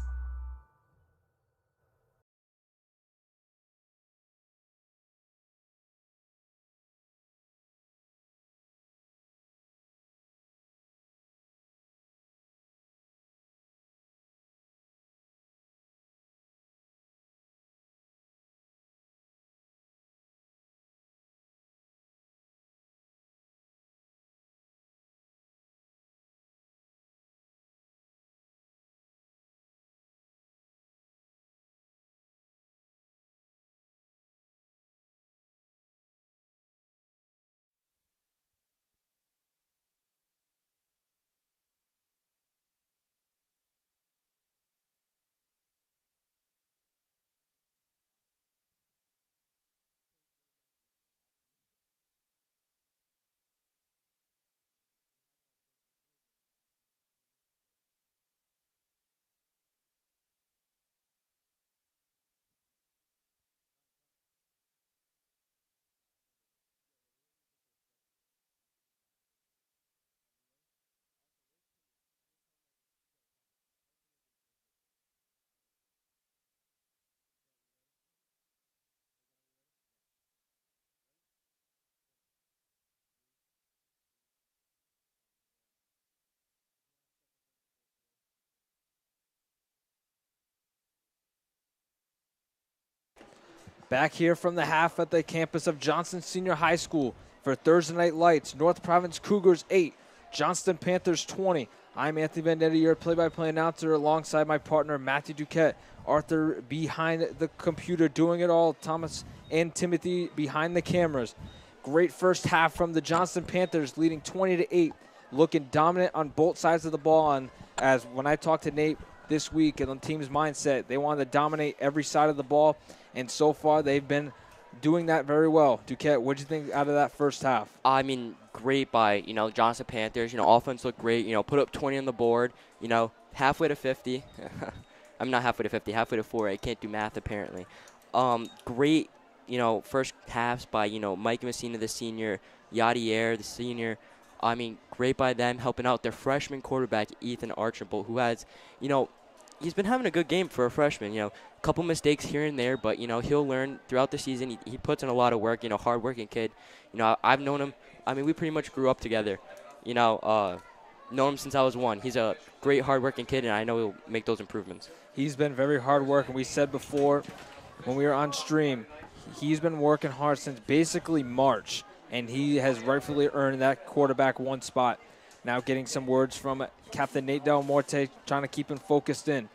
Back here from the half at the campus of Johnston Senior High School for Thursday Night Lights. North Province Cougars 8, Johnston Panthers 20. I'm Anthony Vendetti, your play-by-play announcer, alongside my partner Matthew Duquette. Arthur behind the computer doing it all. Thomas and Timothy behind the cameras. Great first half from the Johnston Panthers, leading 20-8, looking dominant on both sides of the ball. And as when I talked to Nate this week and on the team's mindset, they wanted to dominate every side of the ball. And so far, they've been doing that very well. Duquette, what did you think out of that first half? I mean, great by, Johnston Panthers. Offense looked great. Put up 20 on the board. Halfway to 50. I'm not halfway to 50, halfway to 4. I can't do math, apparently. Great, first halves by, Mike Messina, the senior, Yadier, the senior. I mean, great by them helping out their freshman quarterback, Ethan Archibald, who has, he's been having a good game for a freshman. A couple mistakes here and there, but he'll learn throughout the season. He puts in a lot of work. Hard-working kid. I've known him. I mean, we pretty much grew up together. Know him since I was 1. He's a great, hardworking kid, and I know he'll make those improvements. He's been very hard working. We said before when we were on stream, he's been working hard since basically March, and he has rightfully earned that quarterback 1 spot. Now getting some words from Captain Nate Del Morte, trying to keep him focused in.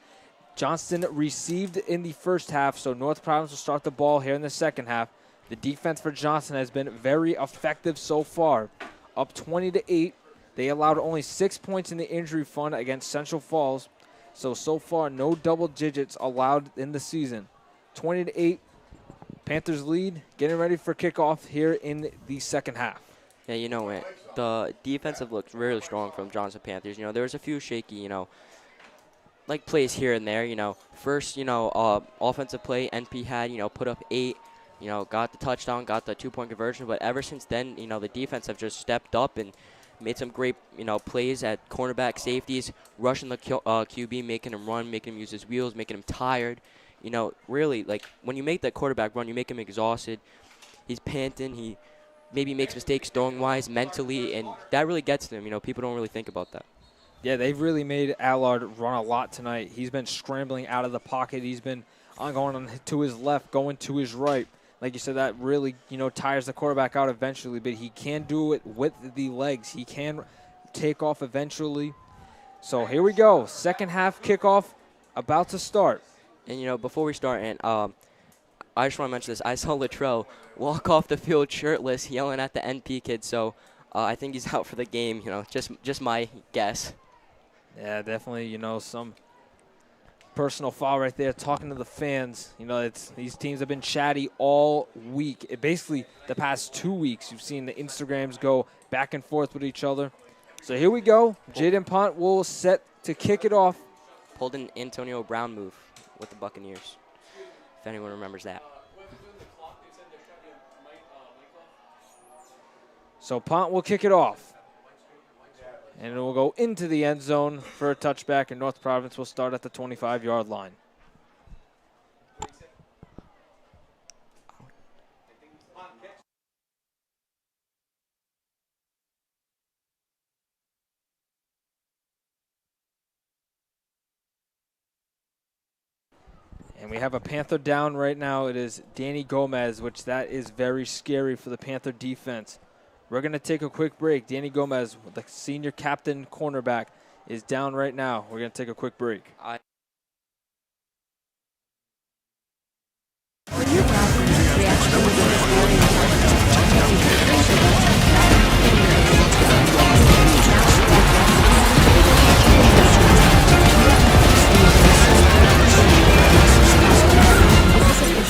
Johnston received in the first half, so North Providence will start the ball here in the second half. The defense for Johnston has been very effective so far. Up 20-8. They allowed only 6 points in the injury fund against Central Falls. So far, no double digits allowed in the season. 20-8, Panthers lead, getting ready for kickoff here in the second half. Yeah, the defensive looked really strong from Johnston Panthers. There was a few shaky, like plays here and there. First, offensive play, NP had, put up 8, got the touchdown, got the 2-point conversion. But ever since then, the defense have just stepped up and made some great, plays at cornerback, safeties, rushing the QB, making him run, making him use his wheels, making him tired. Really, like, when you make that quarterback run, you make him exhausted. He's panting. He maybe makes mistakes throwing-wise, mentally, and that really gets to him. People don't really think about that. Yeah, they've really made Allard run a lot tonight. He's been scrambling out of the pocket. He's been going to his left, going to his right. Like you said, that really, tires the quarterback out eventually, but he can do it with the legs. He can take off eventually. So here we go. Second half kickoff about to start. And, before we start, and I just want to mention this. I saw Latrell walk off the field shirtless, yelling at the NP kid. So I think he's out for the game, just my guess. Yeah, definitely, some personal foul right there, talking to the fans. These teams have been chatty all week. Basically, the past 2 weeks, you've seen the Instagrams go back and forth with each other. So here we go. Jaden Pont will set to kick it off. Pulled an Antonio Brown move with the Buccaneers, if anyone remembers that. So Pont will kick it off. And it will go into the end zone for a touchback, and North Providence will start at the 25-yard line. And we have a Panther down right now. It is Danny Gomez, which that is very scary for the Panther defense. We're going to take a quick break. Danny Gomez, the senior captain cornerback, is down right now. We're going to take a quick break.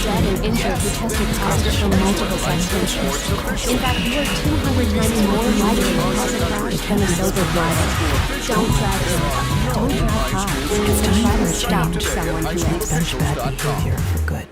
An injured who tested positive for multiple substances. In fact, we are 200 times more likely to cause a crash than a sober driver. Don't drive drunk. Don't drive cars. And try to stop someone who is Bench bad behavior for good.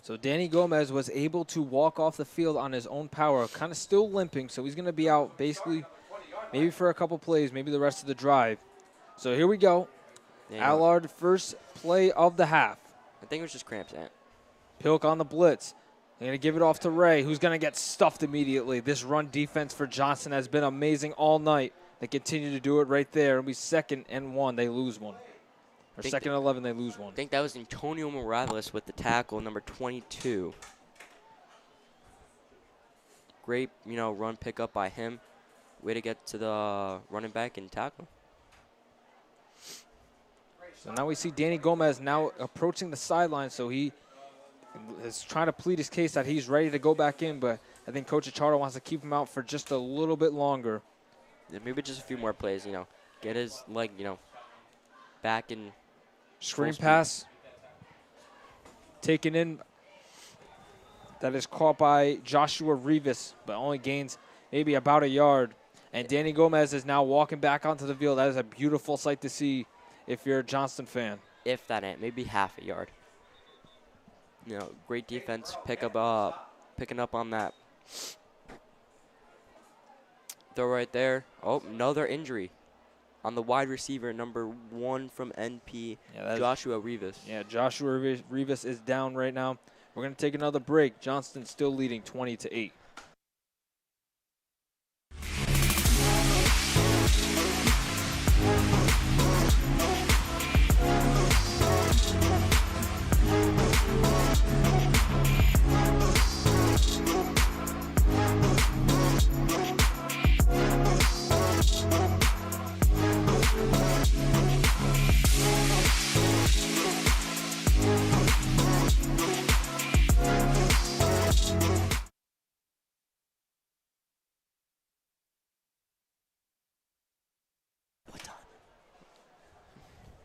So Danny Gomez was able to walk off the field on his own power, kind of still limping, so he's going to be out basically maybe for a couple plays, maybe the rest of the drive. So here we go. Allard, first play of the half. I think it was just cramps, Ant. Pilk on the blitz. They're going to give it off to Ray, who's going to get stuffed immediately. This run defense for Johnson has been amazing all night. They continue to do it right there. It'll be 2nd and 1. They lose one. Or second and 11, they lose one. I think that was Antonio Morales with the tackle, number 22. Great, run pickup by him. Way to get to the running back and tackle. So now we see Danny Gomez now approaching the sideline, so he is trying to plead his case that he's ready to go back in, but I think Coach Achardo wants to keep him out for just a little bit longer. Yeah, maybe just a few more plays, get his leg, back in. Screen pass taken in. That is caught by Joshua Rivas, but only gains maybe about a yard. And Danny Gomez is now walking back onto the field. That is a beautiful sight to see if you're a Johnston fan. If that ain't, maybe half a yard. Great defense picking up on that. Throw right there. Oh, another injury on the wide receiver, number 1 from NP, Joshua Rivas. Yeah, Joshua Rivas is down right now. We're going to take another break. Johnston still leading 20-8.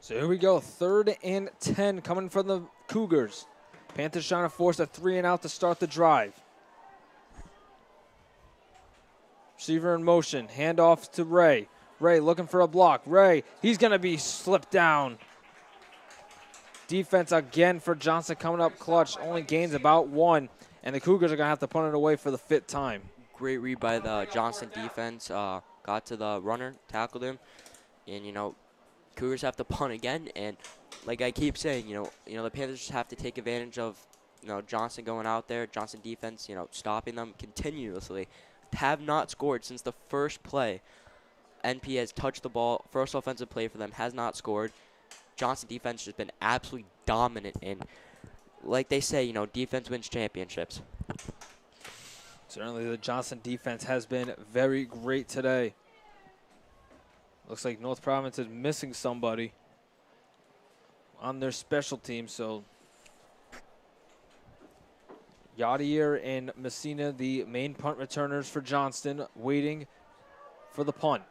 So here we go, 3rd and 10 coming from the Cougars. Panthers trying to force a 3-and-out to start the drive. Receiver in motion, handoff to Ray. Ray looking for a block. Ray, he's going to be slipped down. Defense again for Johnson coming up clutch, only gains about 1, and the Cougars are going to have to punt it away for the 5th time. Great read by the Johnson defense. Got to the runner, tackled him, and, Cougars have to punt again, and like I keep saying, the Panthers just have to take advantage of, Johnson going out there, Johnson defense, stopping them continuously. Have not scored since the first play. NP has touched the ball, first offensive play for them, has not scored. Johnson defense has been absolutely dominant, and like they say, defense wins championships. Certainly the Johnson defense has been very great today. Looks like North Providence is missing somebody on their special team. So Yadier and Messina, the main punt returners for Johnston, waiting for the punt.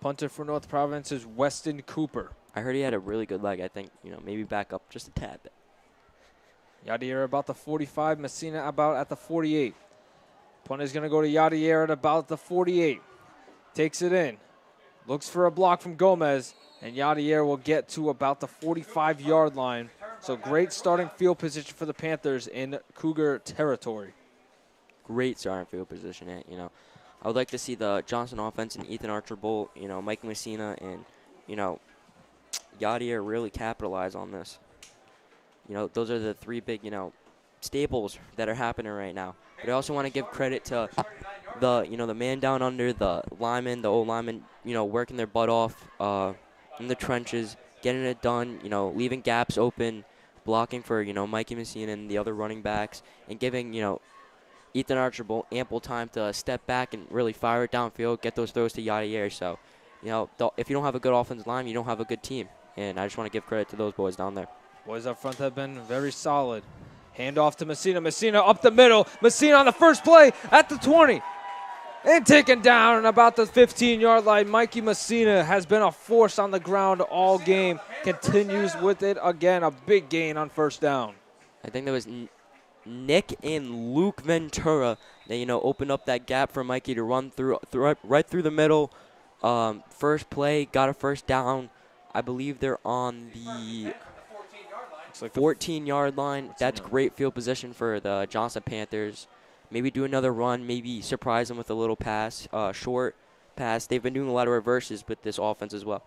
Punter for North Providence is Weston Cooper. I heard he had a really good leg. I think, maybe back up just a tad bit. Yadier about the 45, Messina about at the 48. Punt is going to go to Yadier at about the 48. Takes it in. Looks for a block from Gomez, and Yadier will get to about the 45-yard line. So great starting field position for the Panthers in Cougar territory. Great starting field position. I would like to see the Johnson offense and Ethan Archibald, Mike Messina, and, Yadier really capitalize on this. Those are the 3 big, staples that are happening right now. But I also want to give credit to the man down under, the linemen, the old linemen, working their butt off in the trenches, getting it done, leaving gaps open, blocking for, Mikey Messina and the other running backs, and giving, Ethan Archibald ample time to step back and really fire it downfield, get those throws to Yadier. So, if you don't have a good offensive line, you don't have a good team. And I just want to give credit to those boys down there. Boys up front have been very solid. Hand off to Messina. Messina up the middle. Messina on the first play at the 20. And taken down about the 15-yard line. Mikey Messina has been a force on the ground all game. Continues with it again. A big gain on first down. I think there was Nick and Luke Ventura that, opened up that gap for Mikey to run right through the middle. First play, got a first down. I believe they're on the 14-yard line. That's great field position for the Johnson Panthers. Maybe do another run, maybe surprise them with a little pass, short pass. They've been doing a lot of reverses with this offense as well.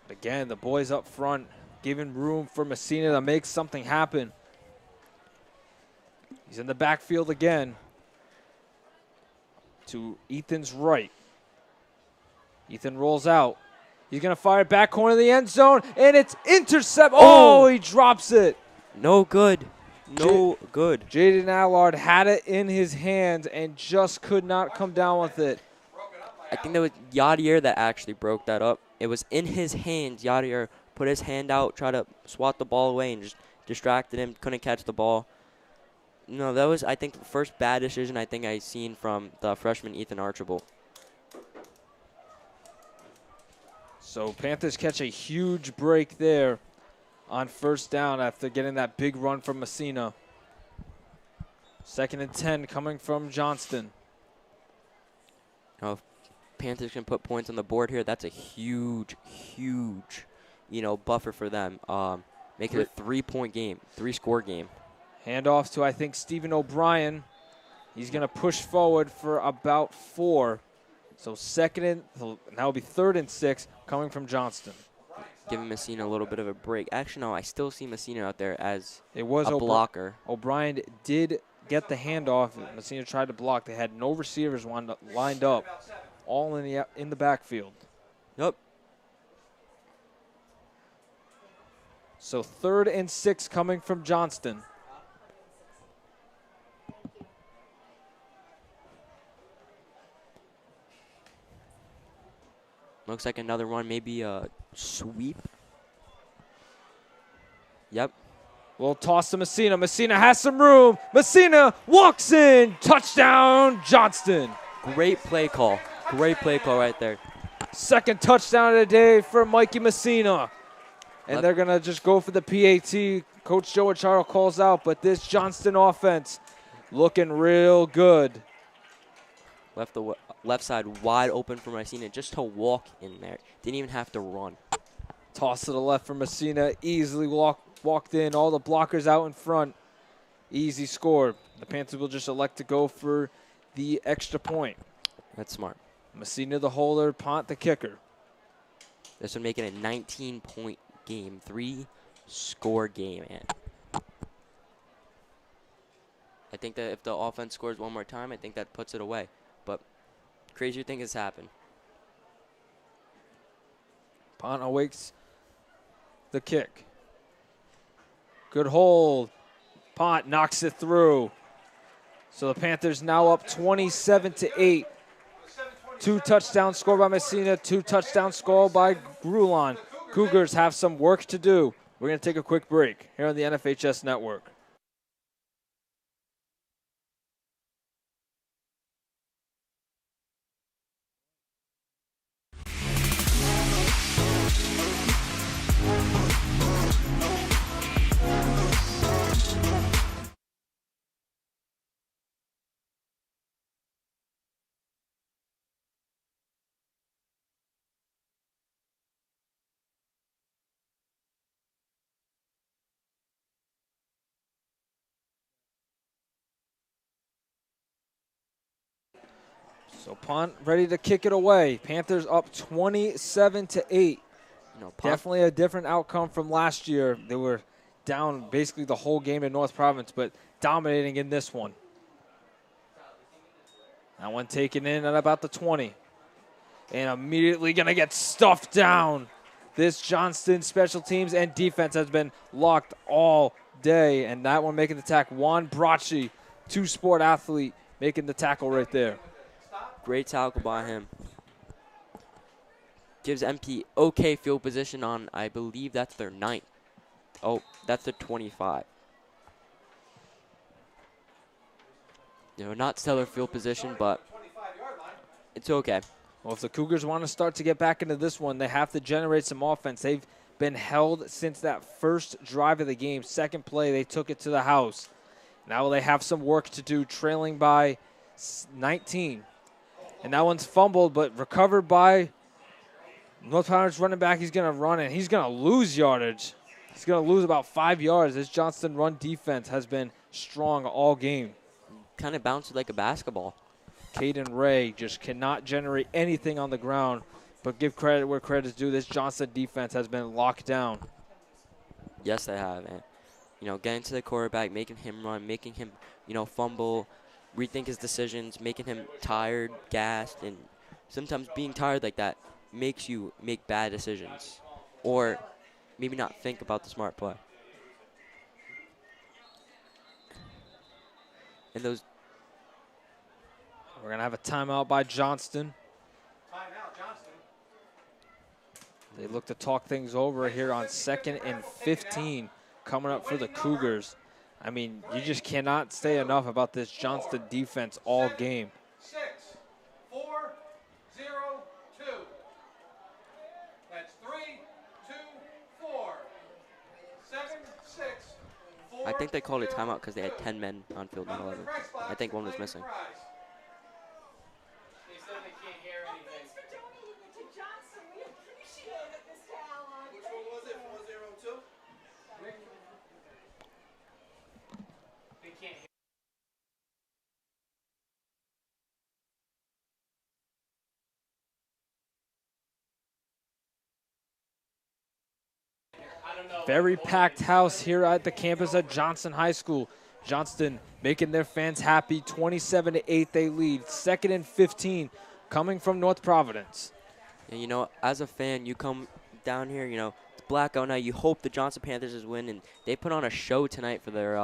Again, the boys up front giving room for Messina to make something happen. He's in the backfield again to Ethan's right. Ethan rolls out. He's going to fire it back corner of the end zone, and it's intercept. Oh, he drops it. No good. No good. Jaden Allard had it in his hands and just could not come down with it. I think that was Yadier that actually broke that up. It was in his hands. Yadier put his hand out, tried to swat the ball away, and just distracted him. Couldn't catch the ball. No, that was, I think, the first bad decision I think I've seen from the freshman Ethan Archibald. So Panthers catch a huge break there on first down after getting that big run from Messina. 2nd and 10 coming from Johnston. Now, if Panthers can put points on the board here, that's a huge, buffer for them. Make it a 3-point game, 3-score game. Handoff to, I think, Stephen O'Brien. He's going to push forward for about 4. So now will be 3rd and 6 coming from Johnston. Giving Messina a little bit of a break. Actually, no, I still see Messina out there as a blocker. O'Brien did get the handoff. Messina tried to block. They had no receivers lined up, all in the backfield. Yep. So 3rd and 6 coming from Johnston. Looks like another one, maybe a sweep. Yep. We'll toss to Messina. Messina has some room. Messina walks in. Touchdown, Johnston. Great play call. Great play call right there. 2nd touchdown of the day for Mikey Messina. And they're going to just go for the PAT. Coach Joe Acharo calls out, but this Johnston offense looking real good. Left the left side wide open for Messina just to walk in there. Didn't even have to run. Toss to the left for Messina. Easily walked in. All the blockers out in front. Easy score. The Panthers will just elect to go for the extra point. That's smart. Messina the holder, Pont the kicker. This would make it a 19-point game. 3-score game, man. I think that if the offense scores one more time, I think that puts it away. But crazier things has happened. Pont awaits the kick. Good hold. Pont knocks it through. So the Panthers now up 27-8. 2 touchdowns scored by Messina, 2 touchdowns scored by Grulon. Cougars have some work to do. We're going to take a quick break here on the NFHS Network. So Pont ready to kick it away. Panthers up 27-8. Definitely a different outcome from last year. They were down basically the whole game in North Province, but dominating in this one. That one taken in at about the 20. And immediately going to get stuffed down. This Johnston special teams and defense has been locked all day. And that one making the tackle. Juan Bracci, 2-sport athlete, making the tackle right there. Great tackle by him. Gives MP okay field position on, I believe that's their 9th. Oh, that's their 25. Not stellar field position, but it's okay. Well, if the Cougars want to start to get back into this one, they have to generate some offense. They've been held since that first drive of the game. Second play, they took it to the house. Now they have some work to do, trailing by 19. And that one's fumbled, but recovered by North Providence running back. He's going to run, and he's going to lose yardage. He's going to lose about 5 yards. This Johnston run defense has been strong all game. Kind of bounced like a basketball. Caden Ray just cannot generate anything on the ground, but give credit where credit is due. This Johnston defense has been locked down. Yes, they have. And, getting to the quarterback, making him run, making him, fumble, rethink his decisions, making him tired, gassed, and sometimes being tired like that makes you make bad decisions or maybe not think about the smart play. And those. We're going to have a timeout by Johnston. Timeout, Johnston. They look to talk things over here on 2nd and 15 coming up for the Cougars. I mean, you just cannot say enough about this Johnston defense all game. 6, 4, 0, 2. That's 3, 2, 4. 7, 6, 4. I think they called a timeout because they had 10 men on field, not 11. I think one was missing. They said they can't hear anything. Which one was it? 402? They can't hear. Very packed house here at the campus at Johnston High School. Johnston making their fans happy. 27-8 they lead. 2nd and 15 coming from North Providence. And, you know, as a fan, you come down here, you know, it's blackout night. You hope the Johnston Panthers is win, and they put on a show tonight for their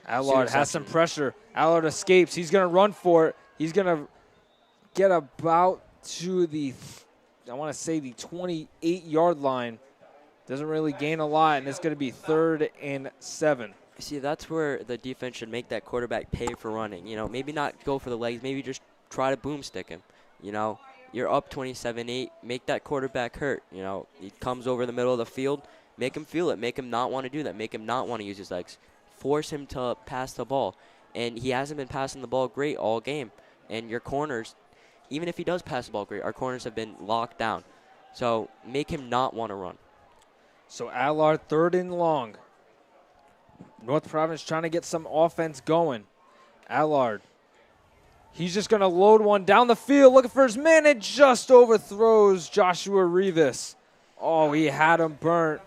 Allard has some pressure. Allard escapes. He's going to run for it. He's going to get about to the, I want to say, the 28-yard line. Doesn't really gain a lot, and it's going to be 3rd and 7. See, that's where the defense should make that quarterback pay for running. You know, maybe not go for the legs. Maybe just try to boomstick him. You know, you're up 27-8. Make that quarterback hurt. You know, he comes over the middle of the field. Make him feel it. Make him not want to do that. Make him not want to use his legs. Force him to pass the ball. And he hasn't been passing the ball great all game. And your corners, even if he does pass the ball great, our corners have been locked down. So make him not want to run. So Allard 3rd and long. North Providence trying to get some offense going. Allard. He's just going to load one down the field, looking for his man, and just overthrows Joshua Rivas. Oh, he had him burnt,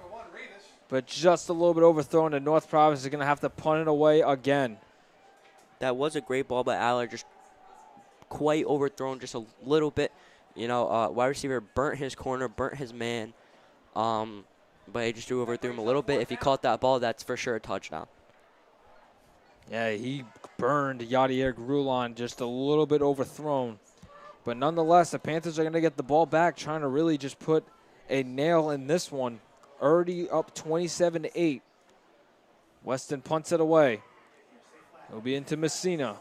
but just a little bit overthrown, and North Providence is going to have to punt it away again. That was a great ball by Allard, just quite overthrown just a little bit. You know, wide receiver burnt his corner, burnt his man. But he just overthrew him a little bit. If he caught that ball, that's for sure a touchdown. Yeah, he burned Yadier Grulon, just a little bit overthrown. But nonetheless, the Panthers are going to get the ball back, trying to really just put a nail in this one. Already up 27-8. Weston punts it away. It'll be into Messina.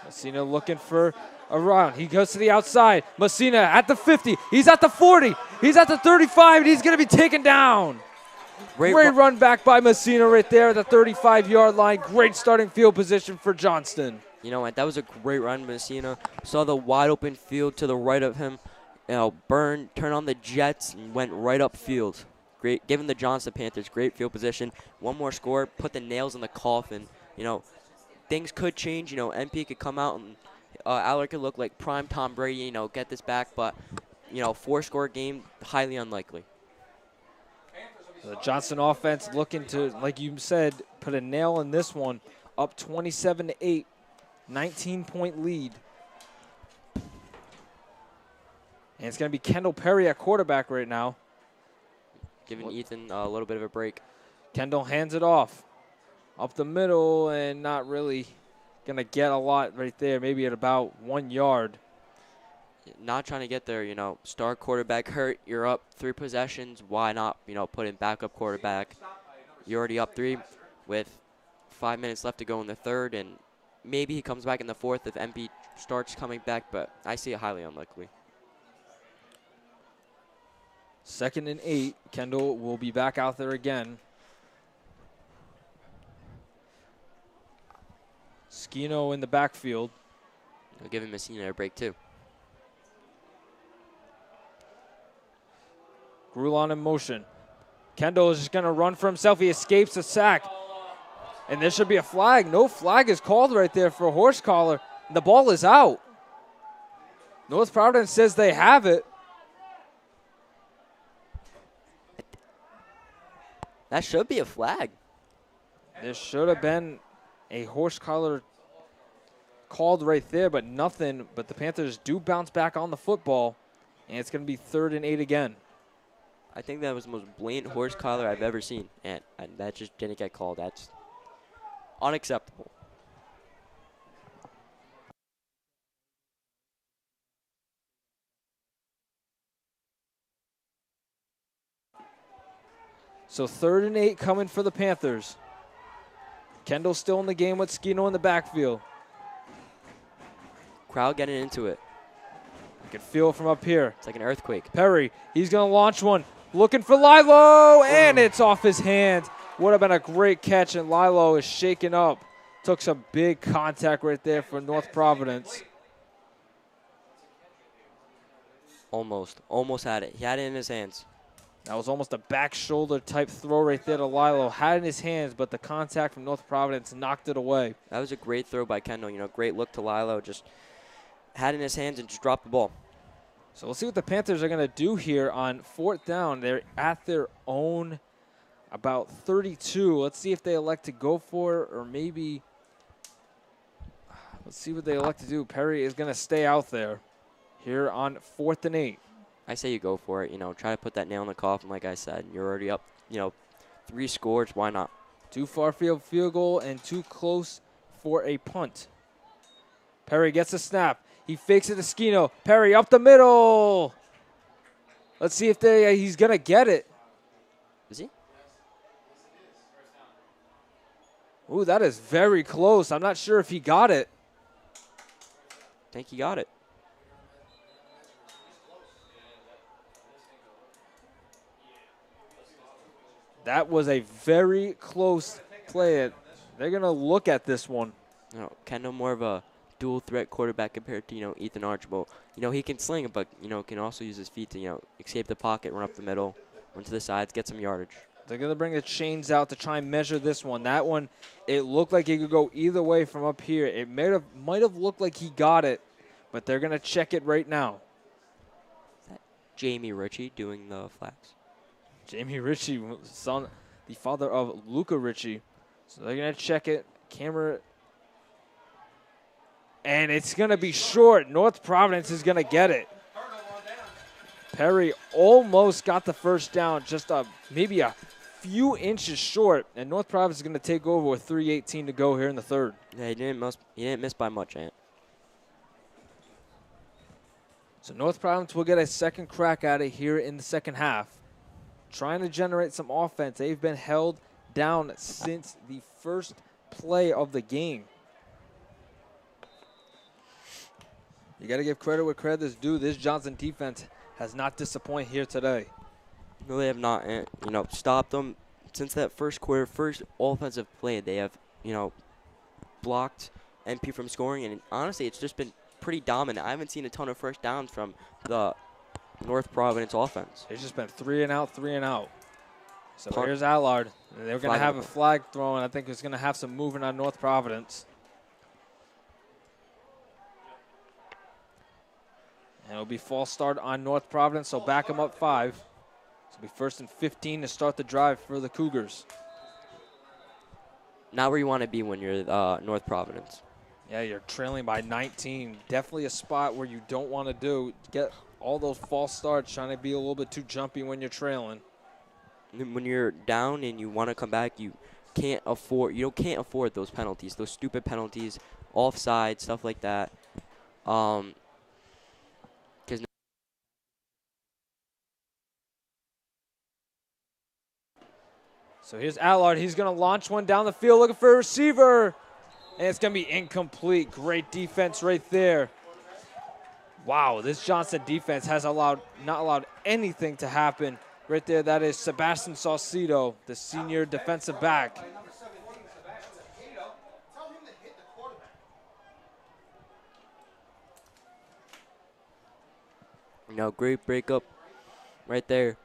Messina looking for a run. He goes to the outside. Messina at the 50. He's at the 40. He's at the 35, and he's going to be taken down. Great run back by Messina right there at the 35-yard line. Great starting field position for Johnston. You know what? That was a great run, Messina. Saw the wide open field to the right of him. You know, turn on the jets, and went right upfield. Great, giving the Johnston Panthers great field position. One more score, put the nails in the coffin. You know, things could change. You know, MP could come out and Allard could look like prime Tom Brady. You know, get this back, but you know, 4-score game, highly unlikely. The Johnston offense looking to, like you said, put a nail in this one. Up 27-8, 19-point lead. And it's going to be Kendall Perry at quarterback right now. Giving Ethan a little bit of a break. Kendall hands it off. Up the middle and not really going to get a lot right there, maybe at about 1 yard. Not trying to get there, you know, star quarterback hurt. You're up 3 possessions. Why not, you know, put in backup quarterback? You're already up 3 with 5 minutes left to go in the third, and maybe he comes back in the fourth if MP starts coming back, but I see it highly unlikely. 2nd and 8. Kendall will be back out there again. Skino in the backfield. I'll give him Messina a break, too. Grulon in motion. Kendall is just going to run for himself. He escapes a sack. And there should be a flag. No flag is called right there for a horse collar. The ball is out. North Providence says they have it. That should be a flag. There should have been a horse collar called right there, but nothing. But the Panthers do bounce back on the football. And it's going to be 3rd and 8 again. I think that was the most blatant horse collar I've ever seen, and that just didn't get called. That's unacceptable. So 3rd and 8 coming for the Panthers. Kendall still in the game with Skino in the backfield. Crowd getting into it. You can feel it from up here. It's like an earthquake. Perry, he's going to launch one. Looking for Lilo, and it's off his hand. Would have been a great catch, and Lilo is shaken up. Took some big contact right there for North Providence. Almost had it. He had it in his hands. That was almost a back shoulder type throw right there to Lilo. Had it in his hands, but the contact from North Providence knocked it away. That was a great throw by Kendall. You know, great look to Lilo. Just had it in his hands and just dropped the ball. So we'll see what the Panthers are going to do here on 4th down. They're at their own about 32. Let's see if they elect to go for it, or maybe let's see what they elect to do. Perry is going to stay out there here on 4th and 8. I say you go for it. You know, try to put that nail in the coffin, like I said. You're already up, 3 scores. Why not? Too far field goal and too close for a punt. Perry gets a snap. He fakes it to Skino. Perry up the middle. Let's see if he's going to get it. Is he? Ooh, that is very close. I'm not sure if he got it. I think he got it. That was a very close play. They're going to look at this one. Kendall more of a dual threat quarterback compared to, Ethan Archibald. He can sling it, but, can also use his feet to, escape the pocket, run up the middle, run to the sides, get some yardage. They're going to bring the chains out to try and measure this one. That one, it looked like it could go either way from up here. It might have looked like he got it, but they're going to check it right now. Is that Jamie Ritchie doing the flags? Jamie Ritchie, the father of Luca Ritchie. So they're going to check it. Camera. And it's going to be short. North Providence is going to get it. Perry almost got the first down, just maybe a few inches short. And North Providence is going to take over with 3:18 to go here in the 3rd. Yeah, he didn't miss by much, Ant. So North Providence will get a second crack at it here in the second half. Trying to generate some offense. They've been held down since the first play of the game. You got to give credit where credit is due. This Johnson defense has not disappointed here today. No, they have not. And, stopped them since that first quarter, first offensive play. They have, blocked MP from scoring. And honestly, it's just been pretty dominant. I haven't seen a ton of first downs from the North Providence offense. It's just been 3 and out, 3 and out. So Punt. here's Allard. They're going to have a Flag. flag thrown. I think it's going to have some movement on North Providence. And it'll be false start on North Providence, so back them up 5. So it'll be 1st and 15 to start the drive for the Cougars. Not where you want to be when you're North Providence. Yeah, you're trailing by 19. Definitely a spot where you don't want to get all those false starts, trying to be a little bit too jumpy when you're trailing. When you're down and you want to come back, you can't afford those penalties, those stupid penalties, offside, stuff like that. So here's Allard. He's going to launch one down the field, looking for a receiver. And it's going to be incomplete. Great defense right there. Wow, this Johnson defense has not allowed anything to happen right there. That is Sebastian Saucedo, the senior defensive back. Great breakup right there.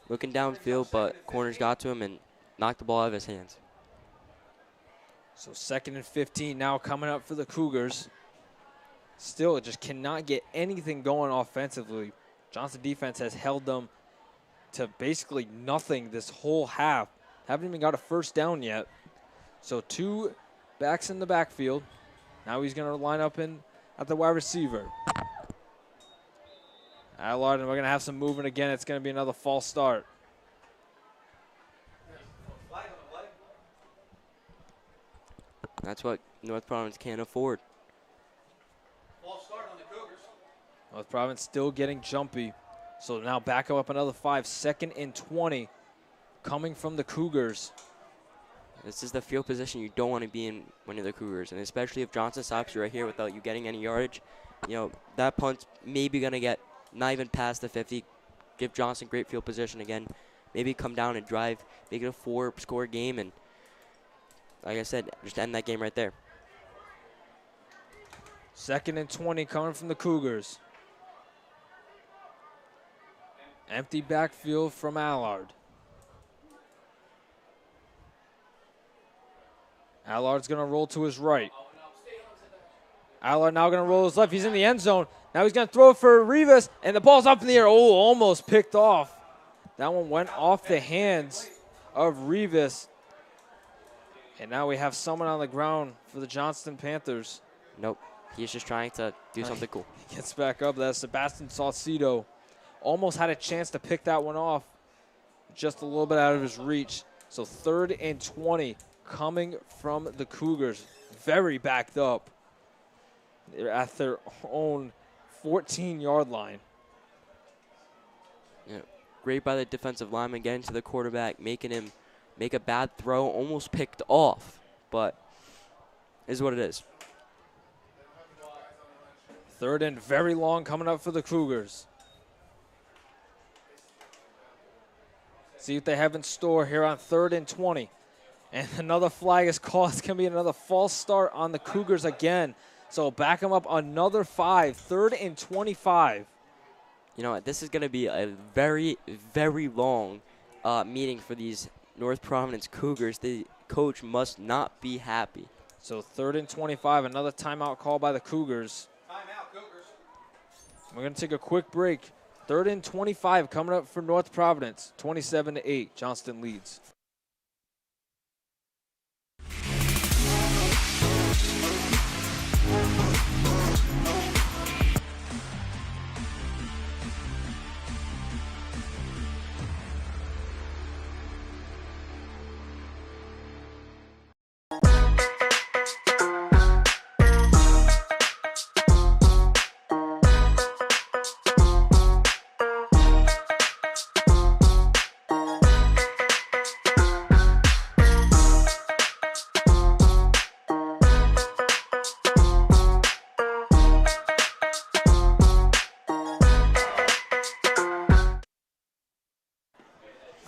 Looking downfield, but corners got to him and knocked the ball out of his hands. So 2nd and 15 now coming up for the Cougars. Still, just cannot get anything going offensively. Johnson defense has held them to basically nothing this whole half. Haven't even got a first down yet. So 2 backs in the backfield. Now he's going to line up at the wide receiver. Allard, and we're going to have some movement again. It's going to be another false start. That's what North Providence can't afford. False start on the Cougars. North Providence still getting jumpy. So now back up another 5, 2nd and 20 coming from the Cougars. This is the field position you don't want to be in when you're the Cougars, and especially if Johnson stops you right here without you getting any yardage. You know, that punt's maybe going to get not even past the 50. Give Johnson great field position again. Maybe come down and drive, make it a 4-score game, and like I said, just end that game right there. 2nd and 20 coming from the Cougars. Empty backfield from Allard. Allard's going to roll to his right. Allard now going to roll his left. He's in the end zone. Now he's going to throw it for Rivas, and the ball's up in the air. Oh, almost picked off. That one went off the hands of Rivas. And now we have someone on the ground for the Johnston Panthers. Nope. He's just trying to do something cool. He gets back up. That's Sebastian Saucedo. Almost had a chance to pick that one off. Just a little bit out of his reach. So 3rd and 20 coming from the Cougars. Very backed up. They're at their own 14-yard line. Yeah. Great by the defensive lineman getting to the quarterback, making him make a bad throw, almost picked off, but is what it is. 3rd and very long coming up for the Cougars. See what they have in store here on 3rd and 20. And another flag is called. It's going to be another false start on the Cougars again. So back them up another 5, 3rd and 25. You know what? This is going to be a very, very long meeting for these North Providence Cougars. The coach must not be happy. So 3rd and 25, another timeout call by the Cougars. Timeout, Cougars. We're going to take a quick break. 3rd and 25 coming up for North Providence. 27-8, Johnston leads.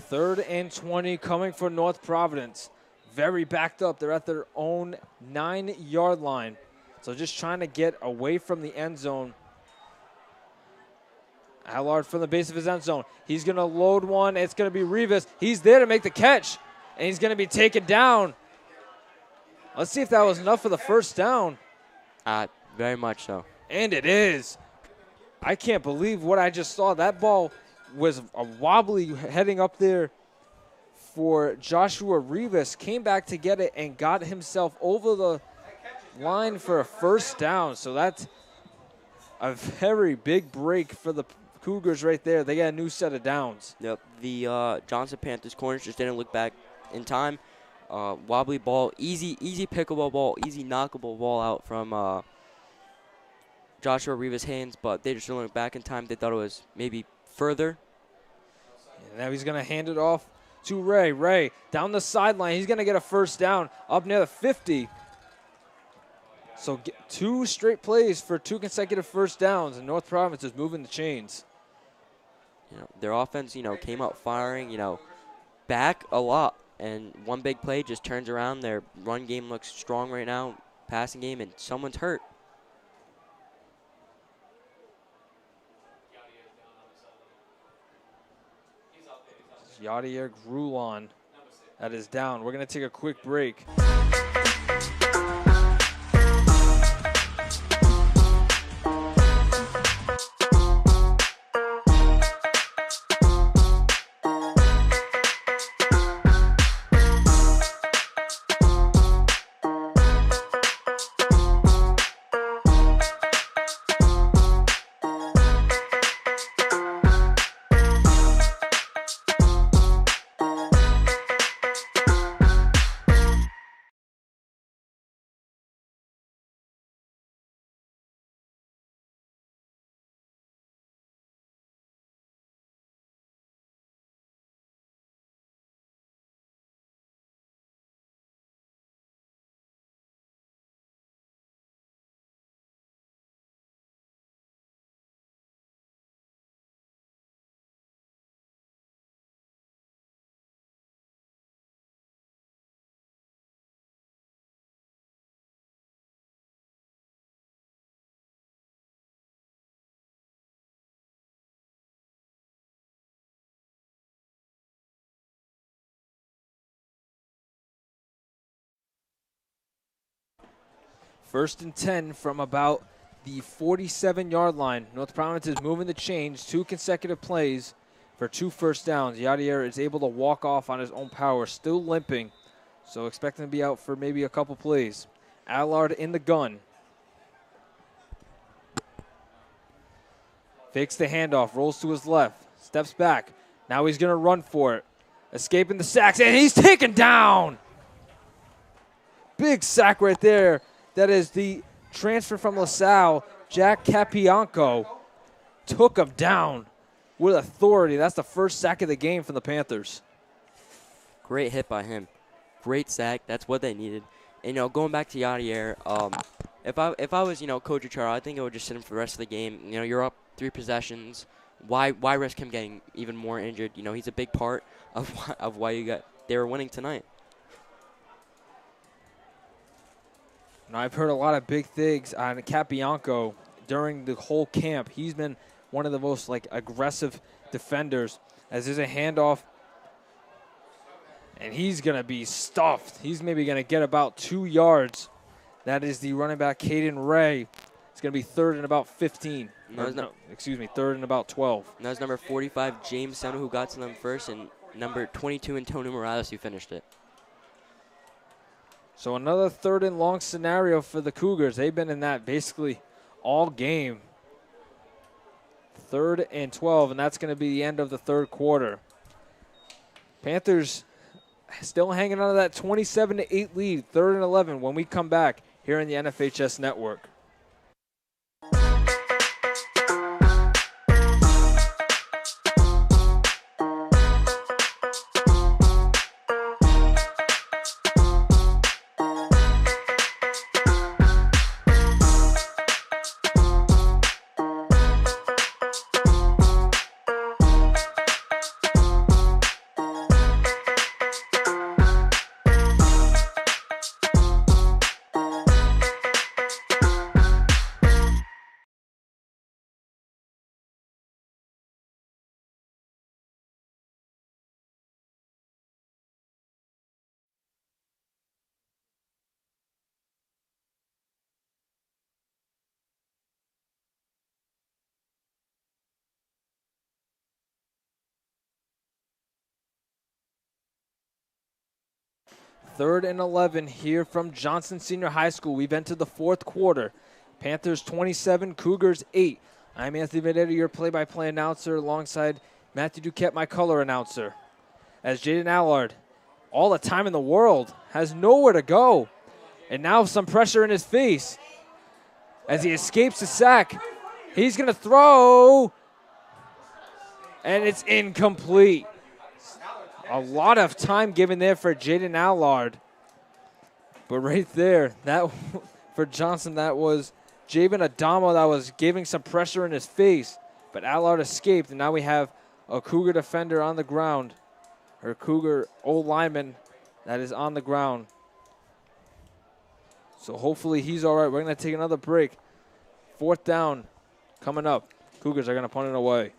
Third and 20 coming for North Providence. Very backed up. They're at their own 9-yard line. So just trying to get away from the end zone. Allard from the base of his end zone. He's going to load one. It's going to be Rivas. He's there to make the catch, and he's going to be taken down. Let's see if that was enough for the first down. Very much so. And it is. I can't believe what I just saw. That ball was a wobbly heading up there for Joshua Rivas. Came back to get it and got himself over the line for a first down. So that's a very big break for the Cougars right there. They got a new set of downs. Yep. The Johnson Panthers corners just didn't look back in time. Wobbly ball, easy pickable ball, easy knockable ball out from Joshua Rivas' hands, but they just didn't look back in time. They thought it was maybe further. And now he's going to hand it off to Ray. Ray down the sideline. He's going to get a first down up near the 50. So 2 straight plays for 2 consecutive first downs, and North Providence is moving the chains. You know, their offense, came out firing, back a lot. And one big play just turns around. Their run game looks strong right now, passing game, and someone's hurt. Yadier Grulon that is down. We're going to take a quick break. First and 10 from about the 47-yard line. North Providence is moving the chains, 2 consecutive plays for 2 first downs. Yadier is able to walk off on his own power, still limping, so expecting to be out for maybe a couple plays. Allard in the gun. Fakes the handoff, rolls to his left, steps back. Now he's going to run for it. Escaping the sacks, and he's taken down. Big sack right there. That is the transfer from LaSalle, Jack Capianco, took him down with authority. That's the first sack of the game for the Panthers. Great hit by him. Great sack. That's what they needed. And, going back to Yadier, if I was, Coach Ocharo, I think I would just sit him for the rest of the game. You're up 3 possessions. Why risk him getting even more injured? He's a big part of why they were winning tonight. Now, I've heard a lot of big things on Capianco during the whole camp. He's been one of the most aggressive defenders. As there's a handoff, and he's going to be stuffed. He's maybe going to get about 2 yards. That is the running back, Caden Ray. It's going to be 3rd and about 15. Third and about 12. And that was number 45, James Sano, who got to them first, and number 22, Antonio Morales, who finished it. So another 3rd and long scenario for the Cougars. They've been in that basically all game. 3rd and 12, and that's going to be the end of the 3rd quarter. Panthers still hanging on to that 27-8 lead, 3rd and 11 when we come back here in the NFHS Network. Third and 11 here from Johnson Senior High School. We've entered the 4th quarter. Panthers 27, Cougars 8. I'm Anthony Veneta, your play-by-play announcer, alongside Matthew Duquette, my color announcer. As Jaden Allard, all the time in the world, has nowhere to go. And now some pressure in his face. As he escapes the sack, he's going to throw. And it's incomplete. A lot of time given there for Jaden Allard. But right there, that for Johnson, that was Javen Adamo that was giving some pressure in his face. But Allard escaped, and now we have a Cougar defender on the ground. Or Cougar old lineman that is on the ground. So hopefully he's all right. We're going to take another break. 4th down coming up. Cougars are going to punt it away.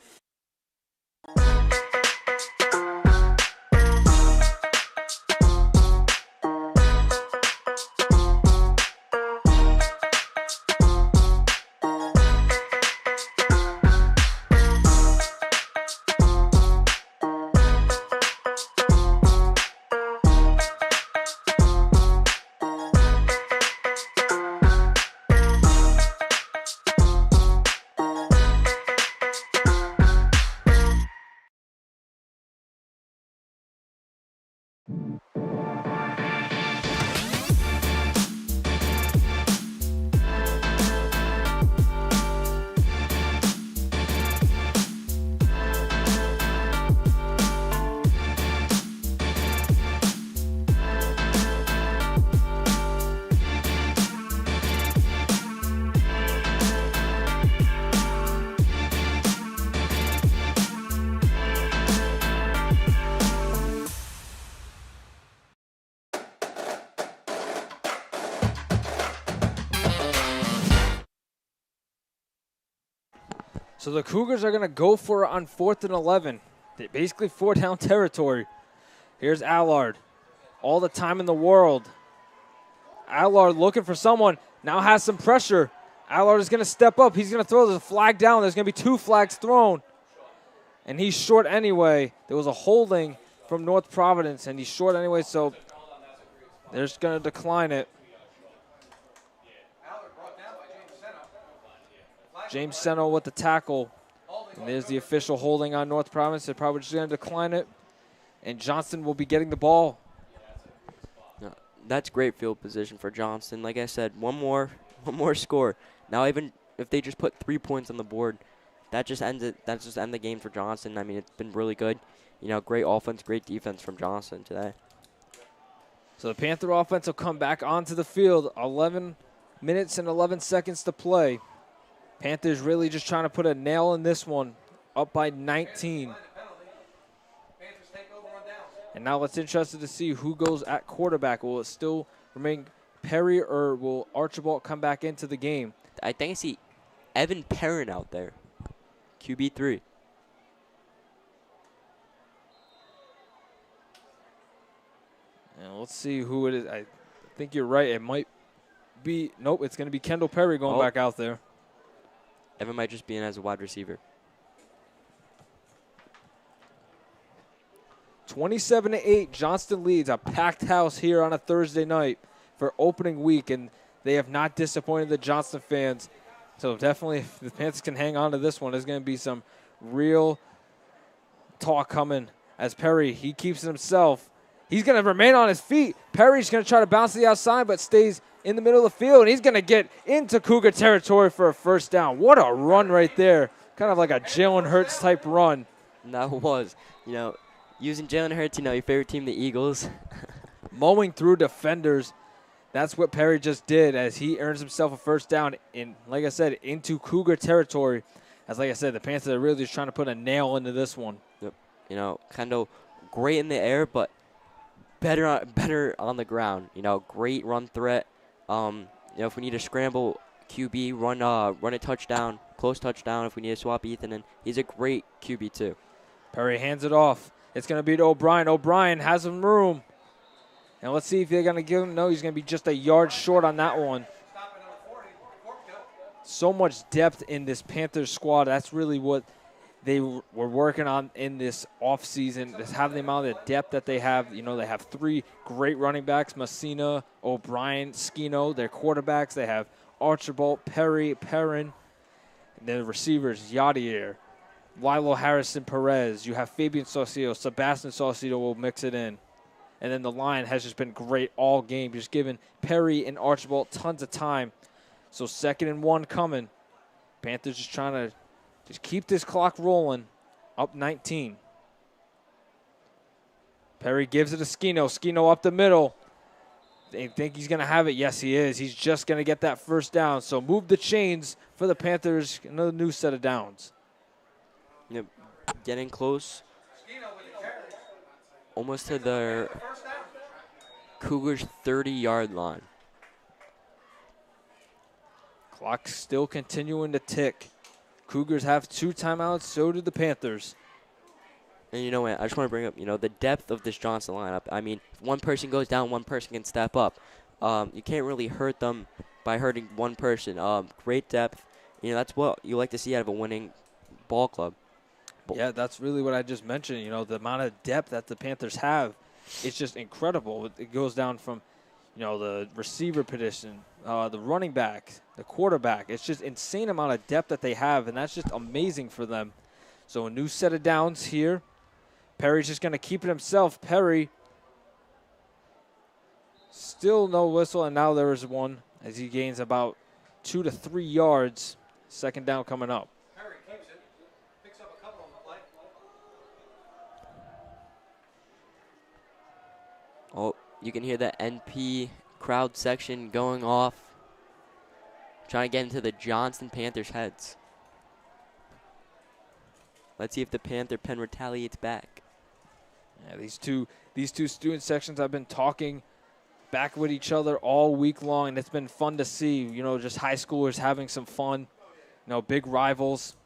So the Cougars are going to go for it on 4th and 11. Basically 4-down territory. Here's Allard. All the time in the world. Allard looking for someone. now has some pressure. Allard is going to step up. He's going to throw the flag down. There's going to be 2 flags thrown. And he's short anyway. There was a holding from North Providence, and he's short anyway, so they're just going to decline it. James Seno with the tackle. And there's the official holding on North Providence. They're probably just going to decline it. And Johnston will be getting the ball. That's great field position for Johnston. Like I said, one more score. Now even if they just put 3 points on the board, that just ends it. That just end the game for Johnston. I mean, it's been really good. You know, great offense, great defense from Johnston today. So the Panther offense will come back onto the field. 11 minutes and 11 seconds to play. Panthers really just trying to put a nail in this one, up by 19. And now it's interested to see who goes at quarterback. Will it still remain Perry, or will Archibald come back into the game? I think I see Evan Perrin out there, QB3. And let's see who it is. I think you're right. It might be, nope, it's going to be Kendall Perry going back out there. Evan might just be in as a wide receiver. 27-8, Johnston leads. A packed house here on a Thursday night for opening week, and they have not disappointed the Johnston fans. So definitely, if the Panthers can hang on to this one, there's going to be some real talk coming. As Perry, he keeps it himself. He's going to remain on his feet. Perry's going to try to bounce to the outside, but stays in the middle of the field, and he's going to get into Cougar territory for a first down. What a run right there. Kind of like a Jalen Hurts type run. That was, you know, using Jalen Hurts, you know, your favorite team, the Eagles. Mowing through defenders. That's what Perry just did as he earns himself a first down, in, like I said, into Cougar territory. As like I said, the Panthers are really just trying to put a nail into this one. Yep. You know, kind of great in the air, but better on the ground. You know, great run threat. You know, if we need to scramble QB, run a touchdown, close touchdown. If we need to swap Ethan in, he's a great QB too. Perry hands it off. It's going to be to O'Brien. O'Brien has some room. And let's see if they're going to give him. No, he's going to be just a yard short on that one. So much depth in this Panthers squad. That's really what they were working on in this offseason, is having the amount of depth that they have. You know, they have 3 great running backs, Messina, O'Brien, Skino. Their quarterbacks, they have Archibald, Perry, Perrin. And then the receivers, Yadier, Lilo Harrison Perez. You have Fabian Saucedo. Sebastian Saucedo will mix it in. And then the line has just been great all game, just giving Perry and Archibald tons of time. So 2nd and 1 coming. Panthers just trying to just keep this clock rolling. Up 19. Perry gives it to Skino. Skino up the middle. They think he's going to have it. Yes, he is. He's just going to get that first down. So move the chains for the Panthers. Another new set of downs. Yep. Getting close. Almost to the Cougars' 30-yard line. Clock still continuing to tick. Cougars have 2 timeouts, so do the Panthers. And you know what, I just want to bring up, you know, the depth of this Johnston lineup. I mean, if one person goes down, one person can step up. You can't really hurt them by hurting one person. Great depth. You know, that's what you like to see out of a winning ball club. Yeah, that's really what I just mentioned. You know, the amount of depth that the Panthers have, it's just incredible. It goes down from, you know, the receiver position, the running back, the quarterback. It's just insane amount of depth that they have, and that's just amazing for them. So a new set of downs here. Perry's just going to keep it himself. Perry, still no whistle, and now there is one as he gains about 2 to 3 yards. 2nd down coming up. Perry keeps it, picks up a couple on the play. Oh, you can hear the NP crowd section going off, trying to get into the Johnston Panthers' heads. Let's see if the Panther pen retaliates back. Yeah, these two student sections have been talking back with each other all week long, and it's been fun to see. You know, just high schoolers having some fun. You know, big rivals.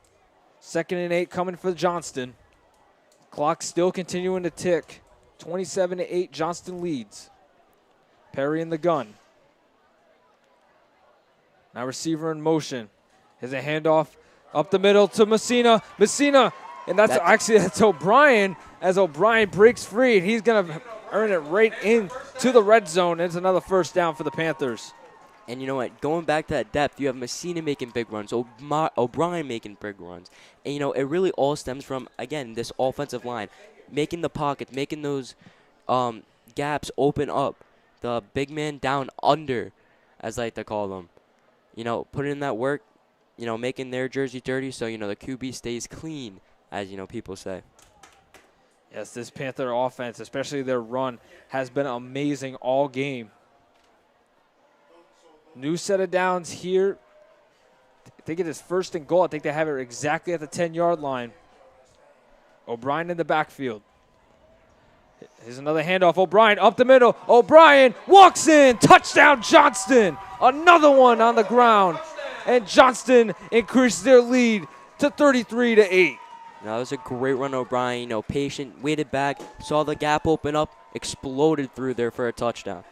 2nd and 8 coming for Johnston. Clock still continuing to tick. 27-8, Johnston leads. Perry in the gun. Now receiver in motion. Has a handoff up the middle to Messina. Messina, and that's O'Brien, as O'Brien breaks free, and he's going to earn it right into the red zone. It's another first down for the Panthers. And you know what? Going back to that depth, you have Messina making big runs, O'Brien making big runs. And, you know, it really all stems from, again, this offensive line. Making the pockets, making those gaps open up. The big man down under, as I like to call them. You know, putting in that work, you know, making their jersey dirty so, you know, the QB stays clean, as, you know, people say. Yes, this Panther offense, especially their run, has been amazing all game. New set of downs here. I think it is first and goal. I think they have it exactly at the 10-yard line. O'Brien in the backfield. Here's another handoff. O'Brien up the middle. O'Brien walks in. Touchdown, Johnston. Another one on the ground. And Johnston increases their lead to 33-8. Now, that was a great run, O'Brien. You know, patient, waited back, saw the gap open up, exploded through there for a touchdown.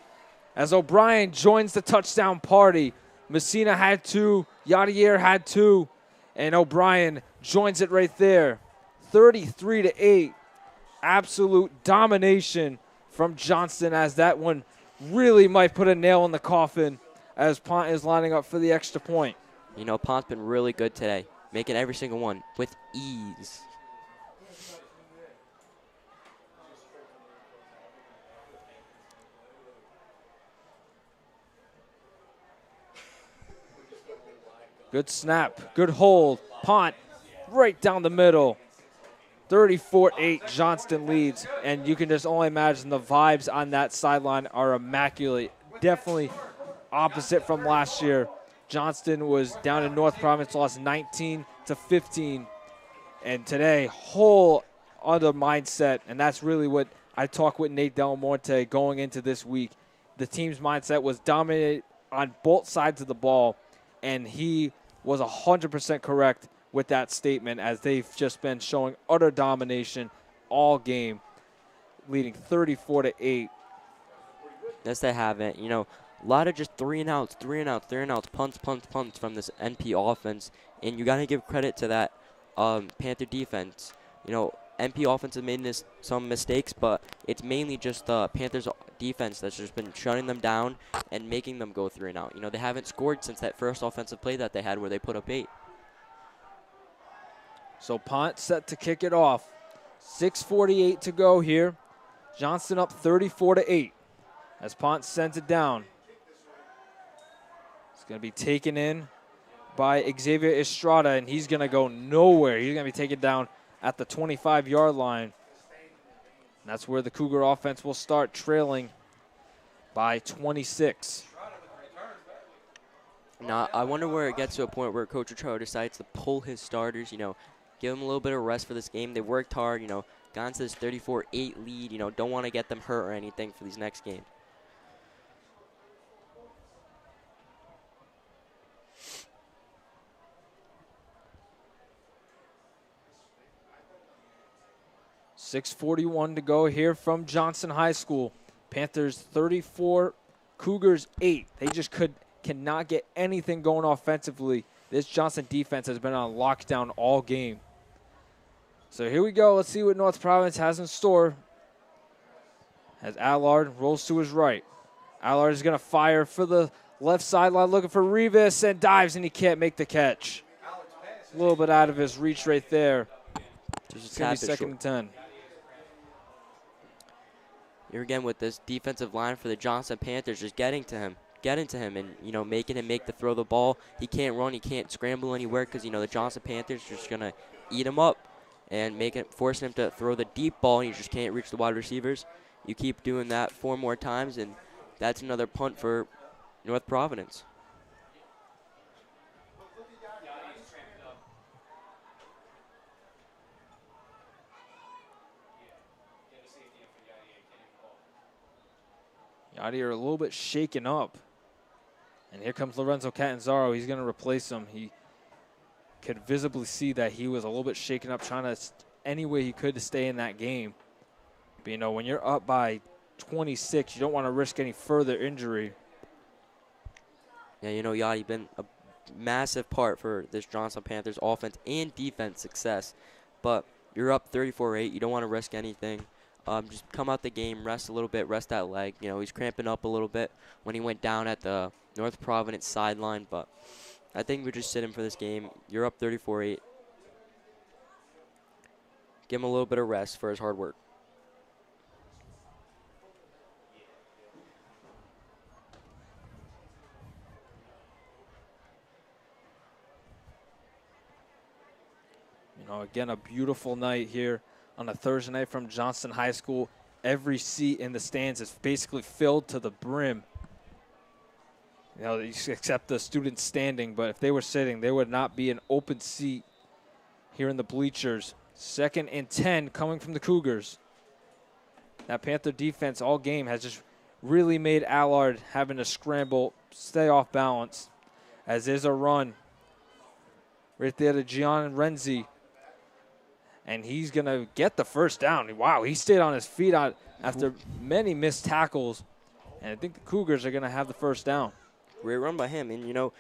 As O'Brien joins the touchdown party, Messina had 2, Yadier had 2, and O'Brien joins it right there. 33-8. Absolute domination from Johnston, as that one really might put a nail in the coffin as Pont is lining up for the extra point. You know, Pont's been really good today, making every single one with ease. Good snap, good hold. Pont right down the middle. 34-8, Johnston leads, and you can just only imagine the vibes on that sideline are immaculate. Definitely opposite from last year. Johnston was down in North Providence, lost 19-15, and today, whole other mindset, and that's really what I talked with Nate Del Monte going into this week. The team's mindset was dominate on both sides of the ball, and he was 100% correct with that statement, as they've just been showing utter domination all game, leading 34-8. Yes, they haven't. You know, a lot of just 3 and outs, punts from this NP offense, and you got to give credit to that Panther defense. You know, NP offense has made some mistakes, but it's mainly just the Panthers defense that's just been shutting them down and making them go 3 and out. You know, they haven't scored since that first offensive play that they had where they put up 8. So Pont set to kick it off. 6:48 to go here. Johnston up 34-8 as Pont sends it down. It's going to be taken in by Xavier Estrada, and he's going to go nowhere. He's going to be taken down at the 25-yard line. And that's where the Cougar offense will start, trailing by 26. Now, I wonder where it gets to a point where Coach Otro decides to pull his starters, you know, give them a little bit of rest for this game. They worked hard, you know, got into this 34-8 lead, you know, don't want to get them hurt or anything for these next games. .641 to go here from Johnson High School. Panthers 34, Cougars 8. They just cannot get anything going offensively. This Johnson defense has been on lockdown all game. So here we go. Let's see what North Providence has in store. As Allard rolls to his right. Allard is going to fire for the left sideline, looking for Rivas, and dives, and he can't make the catch. A little bit out of his reach right there. It's going to be 2nd and 10. Here again with this defensive line for the Johnson Panthers, just getting to him, and, you know, making him make the throw the ball. He can't run, he can't scramble anywhere because, you know, the Johnson Panthers are just going to eat him up and forcing him to throw the deep ball, and he just can't reach the wide receivers. You keep doing that 4 more times, and that's another punt for North Providence. Yadier a little bit shaken up. And here comes Lorenzo Catanzaro. He's going to replace him. He could visibly see that he was a little bit shaken up, trying to any way he could to stay in that game. But, you know, when you're up by 26, you don't want to risk any further injury. Yeah, you know, Yachty been a massive part for this Johnstown Panthers offense and defense success. But you're up 34-8. You don't want to risk anything. Just come out the game, rest a little bit, rest that leg. You know, he's cramping up a little bit when he went down at the North Providence sideline. But I think we just sit him for this game. You're up 34-8. Give him a little bit of rest for his hard work. You know, again, a beautiful night here on a Thursday night from Johnston High School. Every seat in the stands is basically filled to the brim. You know, except the students standing, but if they were sitting, there would not be an open seat here in the bleachers. 2nd and 10 coming from the Cougars. That Panther defense all game has just really made Allard having to scramble, stay off balance. As there's a run right there to Gian Renzi. And he's going to get the first down. Wow, he stayed on his feet after many missed tackles. And I think the Cougars are going to have the first down. Great run by him. And, you know,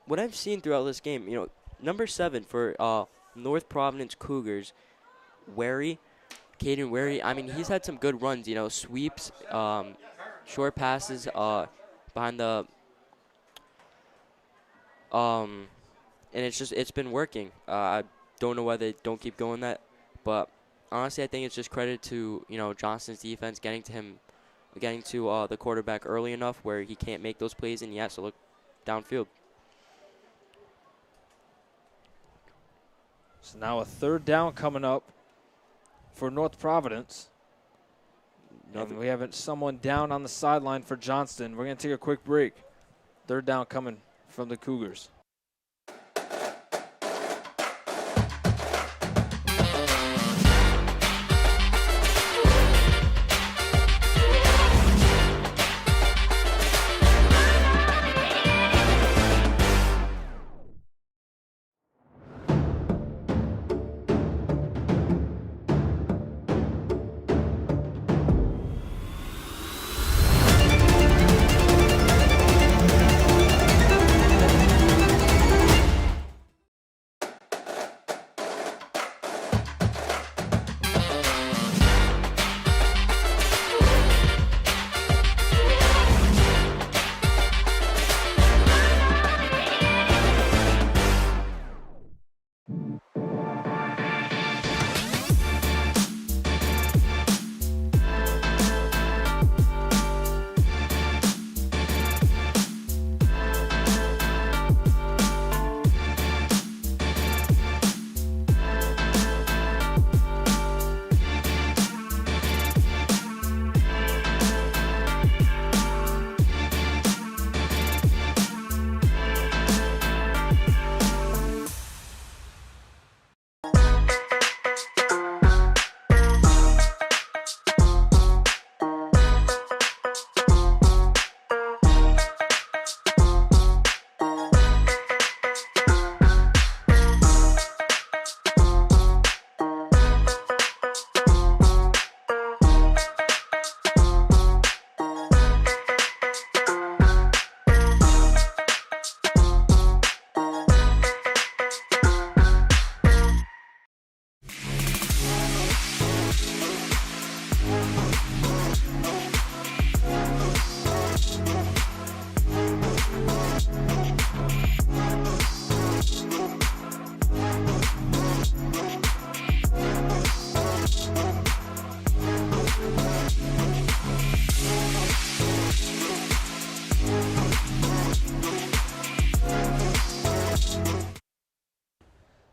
what I've seen throughout this game, you know, number 7 for North Providence Cougars, Caden Wary, I mean, he's had some good runs, you know, sweeps, short passes behind the and it's been working. I don't know why they don't keep going that, but honestly, I think it's just credit to, you know, Johnston's defense getting to the quarterback early enough where he can't make those plays and he has to look downfield. So now a 3rd down coming up for North Providence. And we have someone down on the sideline for Johnston. We're going to take a quick break. 3rd down coming from the Cougars.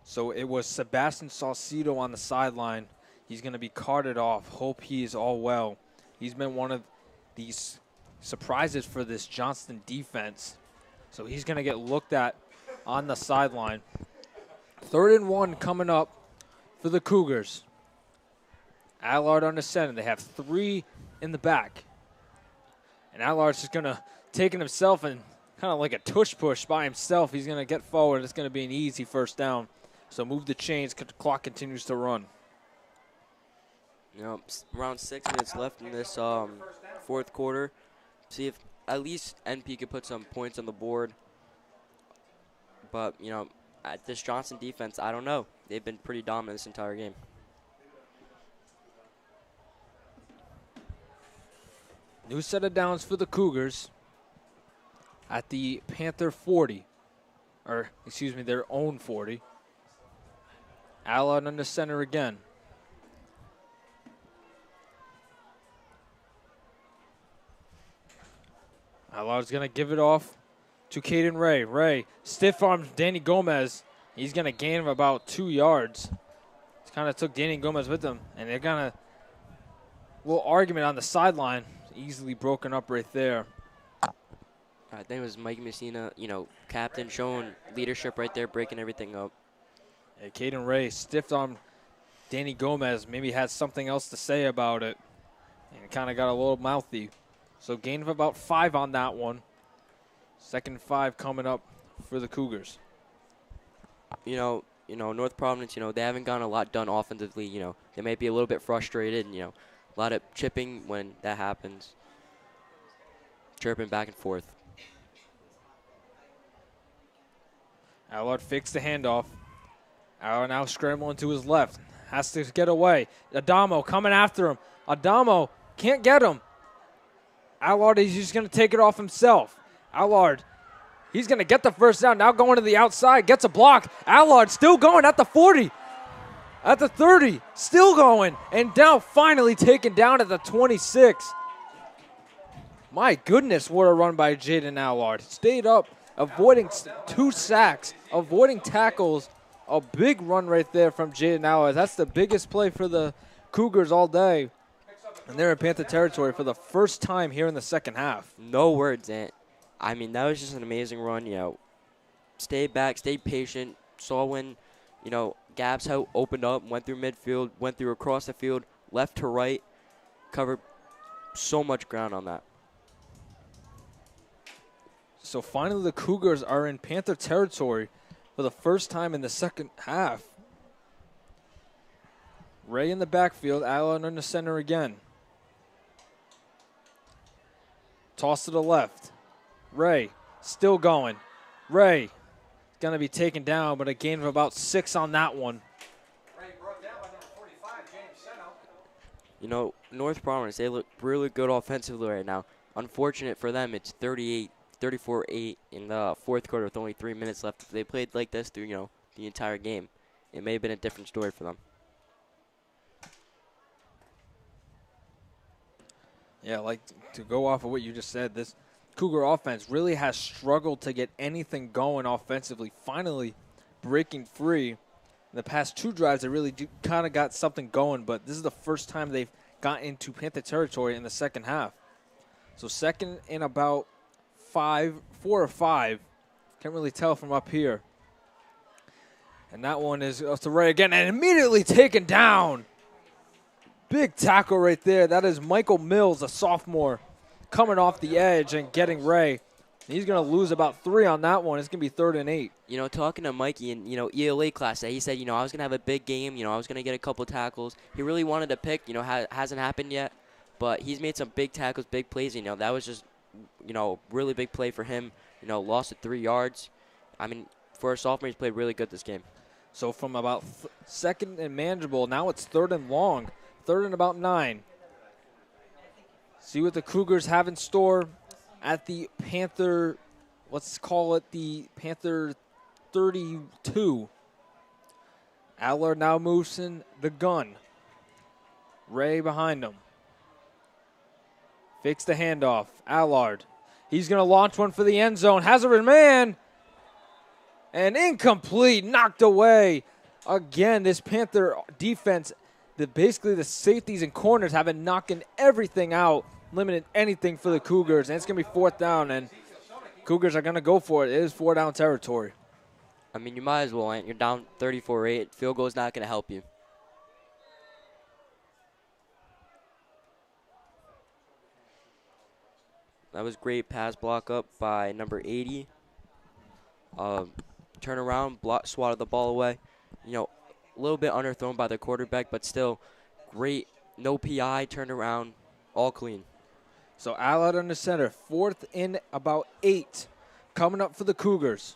So it was Sebastian Saucedo on the sideline. He's going to be carted off. Hope he is all well. He's been one of these surprises for this Johnston defense. So he's going to get looked at on the sideline. 3rd and 1 coming up for the Cougars. Allard under center. They have 3 in the back. And Allard's just going to take it himself and kind of like a tush push by himself. He's going to get forward. It's going to be an easy first down. So move the chains. The clock continues to run. You know, around 6 minutes left in this 4th quarter. See if at least NP could put some points on the board. But, you know, at this Johnson defense, I don't know. They've been pretty dominant this entire game. New set of downs for the Cougars at the Panther 40. Or, excuse me, their own 40. Allard under center again. Allard's going to give it off to Caden Ray. Ray stiff arms Danny Gomez. He's going to gain about 2 yards. Kind of took Danny Gomez with him, and they're going to little argument on the sideline. Easily broken up right there. I think it was Mike Messina, you know, captain, showing leadership right there, breaking everything up. Yeah, Caden Ray stiffed on Danny Gomez. Maybe had something else to say about it, and kind of got a little mouthy. So gain of about 5 on that one. Second 5 coming up for the Cougars. You know, North Providence, you know, they haven't gotten a lot done offensively. You know, they might be a little bit frustrated. You know, a lot of chipping when that happens. Chirping back and forth. Allard fakes the handoff. Allard now scrambling to his left. Has to get away. Adamo coming after him. Adamo can't get him. Allard, he's just going to take it off himself. Allard, he's going to get the first down. Now going to the outside. Gets a block. Allard still going at the 40. At the 30. Still going. And now finally taken down at the 26. My goodness, what a run by Jaden Allard. Stayed up, avoiding 2 sacks, avoiding tackles. A big run right there from Jaden Allard. That's the biggest play for the Cougars all day. And they're in Panther territory for the first time here in the second half. No words, Ant. I mean, that was just an amazing run. You know, stayed back, stayed patient, saw when, you know, gaps opened up, went through midfield, went through across the field, left to right, covered so much ground on that. So finally the Cougars are in Panther territory for the first time in the second half. Ray in the backfield, Allen in the center again. Toss to the left. Ray still going. Ray going to be taken down, but a gain of about 6 on that one. Ray brought down by number 45, James Seno. You know, North Providence, they look really good offensively right now. Unfortunate for them, it's 34-8 in the fourth quarter with only 3 minutes left. If they played like this through, you know, the entire game, it may have been a different story for them. Yeah, like to go off of what you just said, this Cougar offense really has struggled to get anything going offensively. Finally breaking free. In the past 2 drives, they really kind of got something going, but this is the first time they've got into Panther territory in the second half. So second in about 4 or 5. Can't really tell from up here. And that one is to Ray again and immediately taken down. Big tackle right there. That is Michael Mills, a sophomore, coming off the edge and getting Ray. He's going to lose about 3 on that one. It's going to be 3rd and 8. You know, talking to Mikey in, you know, ELA class, he said, you know, I was going to have a big game. You know, I was going to get a couple tackles. He really wanted to pick. You know, hasn't happened yet. But he's made some big tackles, big plays. You know, that was just, you know, really big play for him. You know, lost at 3 yards. I mean, for a sophomore, he's played really good this game. So from about second and manageable, now it's 3rd and long. 3rd and about 9. See what the Cougars have in store at the Panther, let's call it the Panther 32. Allard now moves in the gun. Ray behind him. Fakes the handoff. Allard. He's going to launch one for the end zone. Has a man. And incomplete. Knocked away. Again, this Panther defense, basically the safeties and corners have been knocking everything out, limiting anything for the Cougars. And it's going to be 4th down, and Cougars are going to go for it. It is 4-down territory. I mean, you might as well, Ant. You're down 34-8. Field goal is not going to help you. That was great pass block up by number 80. Turn around, swatted the ball away. You know, a little bit underthrown by the quarterback, but still great. No PI, turned around, all clean. So Allard under center, 4th in about 8. Coming up for the Cougars.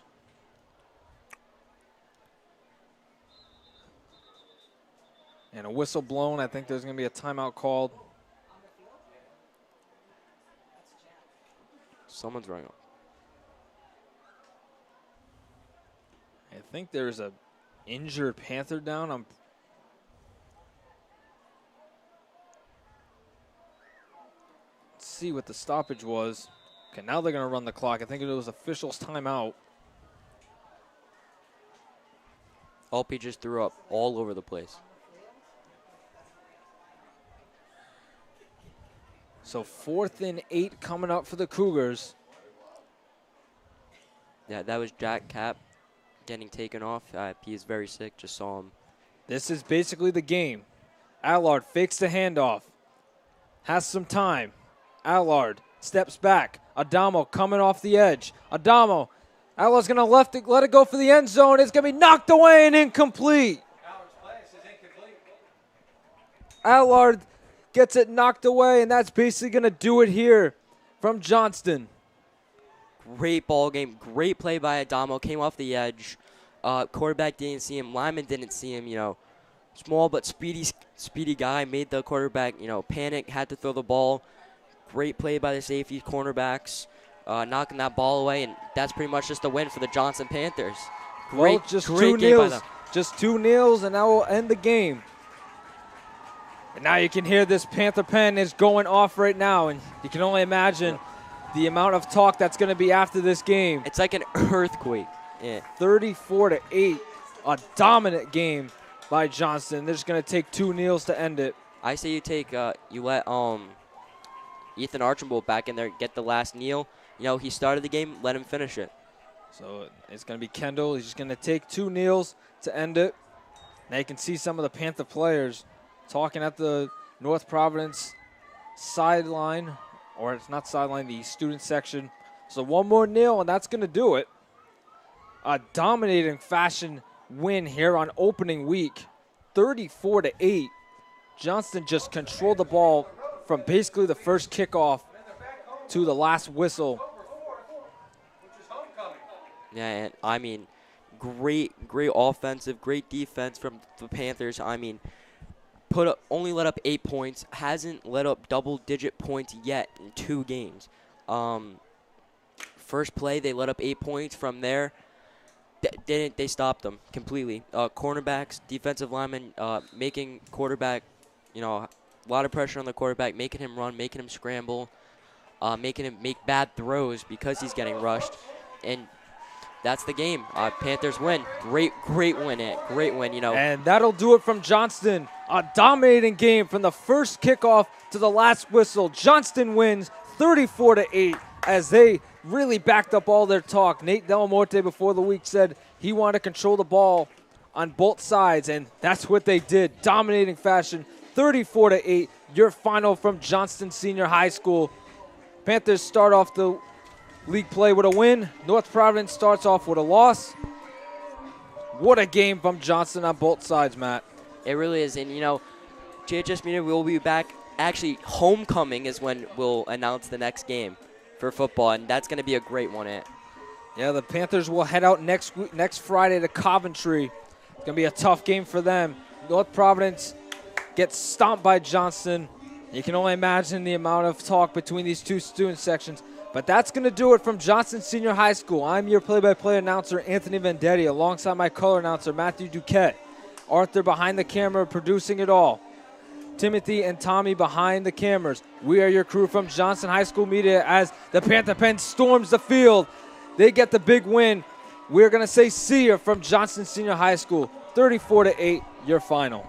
And a whistle blown. I think there's going to be a timeout called. Someone's running up. I think there's a injured Panther down. Let's see what the stoppage was. Okay, now they're going to run the clock. I think it was officials' timeout. Alpi just threw up all over the place. So 4th and 8 coming up for the Cougars. Yeah, that was Jack Cap getting taken off. He is very sick. Just saw him. This is basically the game. Allard fakes the handoff. Has some time. Allard steps back. Adamo coming off the edge. Adamo. Allard's going to let it go for the end zone. It's going to be knocked away and incomplete. Allard's pass is incomplete. Allard gets it knocked away, and that's basically going to do it here from Johnston. Great ball game. Great play by Adamo. Came off the edge. Quarterback didn't see him. Lineman didn't see him. You know, small but speedy guy made the quarterback, panic. Had to throw the ball. Great play by the safety cornerbacks, knocking that ball away, and that's pretty much just a win for the Johnson Panthers. Great, just great two game by kneels. them. Just 2 kneels, and that will end the game. And now you can hear this Panther pen is going off right now, and you can only imagine the amount of talk that's going to be after this game. It's like an earthquake. Yeah. 34-8, a dominant game by Johnston. They're just going to take 2 kneels to end it. I say you let Ethan Archibald back in there, get the last kneel. He started the game, let him finish it. So it's going to be Kendall. He's just going to take 2 kneels to end it. Now you can see some of the Panther players talking at the North Providence sideline, or it's not sideline, the student section. So 1 more kneel, and that's going to do it. A dominating fashion win here on opening week, 34-8. Johnston just controlled the ball from basically the first kickoff to the last whistle. Yeah, and I mean, great offensive, great defense from the Panthers. I mean, only let up 8 points, hasn't let up double-digit points yet in 2 games. First play, they let up 8 points. From there, they stopped them completely. Cornerbacks, defensive linemen, making quarterback, a lot of pressure on the quarterback, making him run, making him scramble, making him make bad throws because he's getting rushed. And that's the game. Panthers win. Great win. Great win, And that'll do it from Johnston. A dominating game from the first kickoff to the last whistle. Johnston wins 34-8 as they really backed up all their talk. Nate Del Morte before the week said he wanted to control the ball on both sides, and that's what they did. Dominating fashion, 34-8. Your final from Johnston Senior High School. Panthers start off the league play with a win. North Providence starts off with a loss. What a game from Johnston on both sides, Matt. It really is. And, JHS Media will be back. Actually, homecoming is when we'll announce the next game for football, and that's going to be a great one. Yeah, the Panthers will head out next Friday to Coventry. It's going to be a tough game for them. North Providence gets stomped by Johnston. You can only imagine the amount of talk between these 2 student sections. But that's going to do it from Johnston Senior High School. I'm your play-by-play announcer, Anthony Vendetti, alongside my color announcer, Matthew Duquette. Arthur behind the camera producing it all. Timothy and Tommy behind the cameras. We are your crew from Johnston High School Media as the Panther Pen storms the field. They get the big win. We're going to say see ya from Johnston Senior High School. 34-8, your final.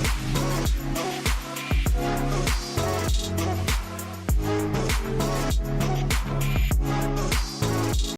Thank you.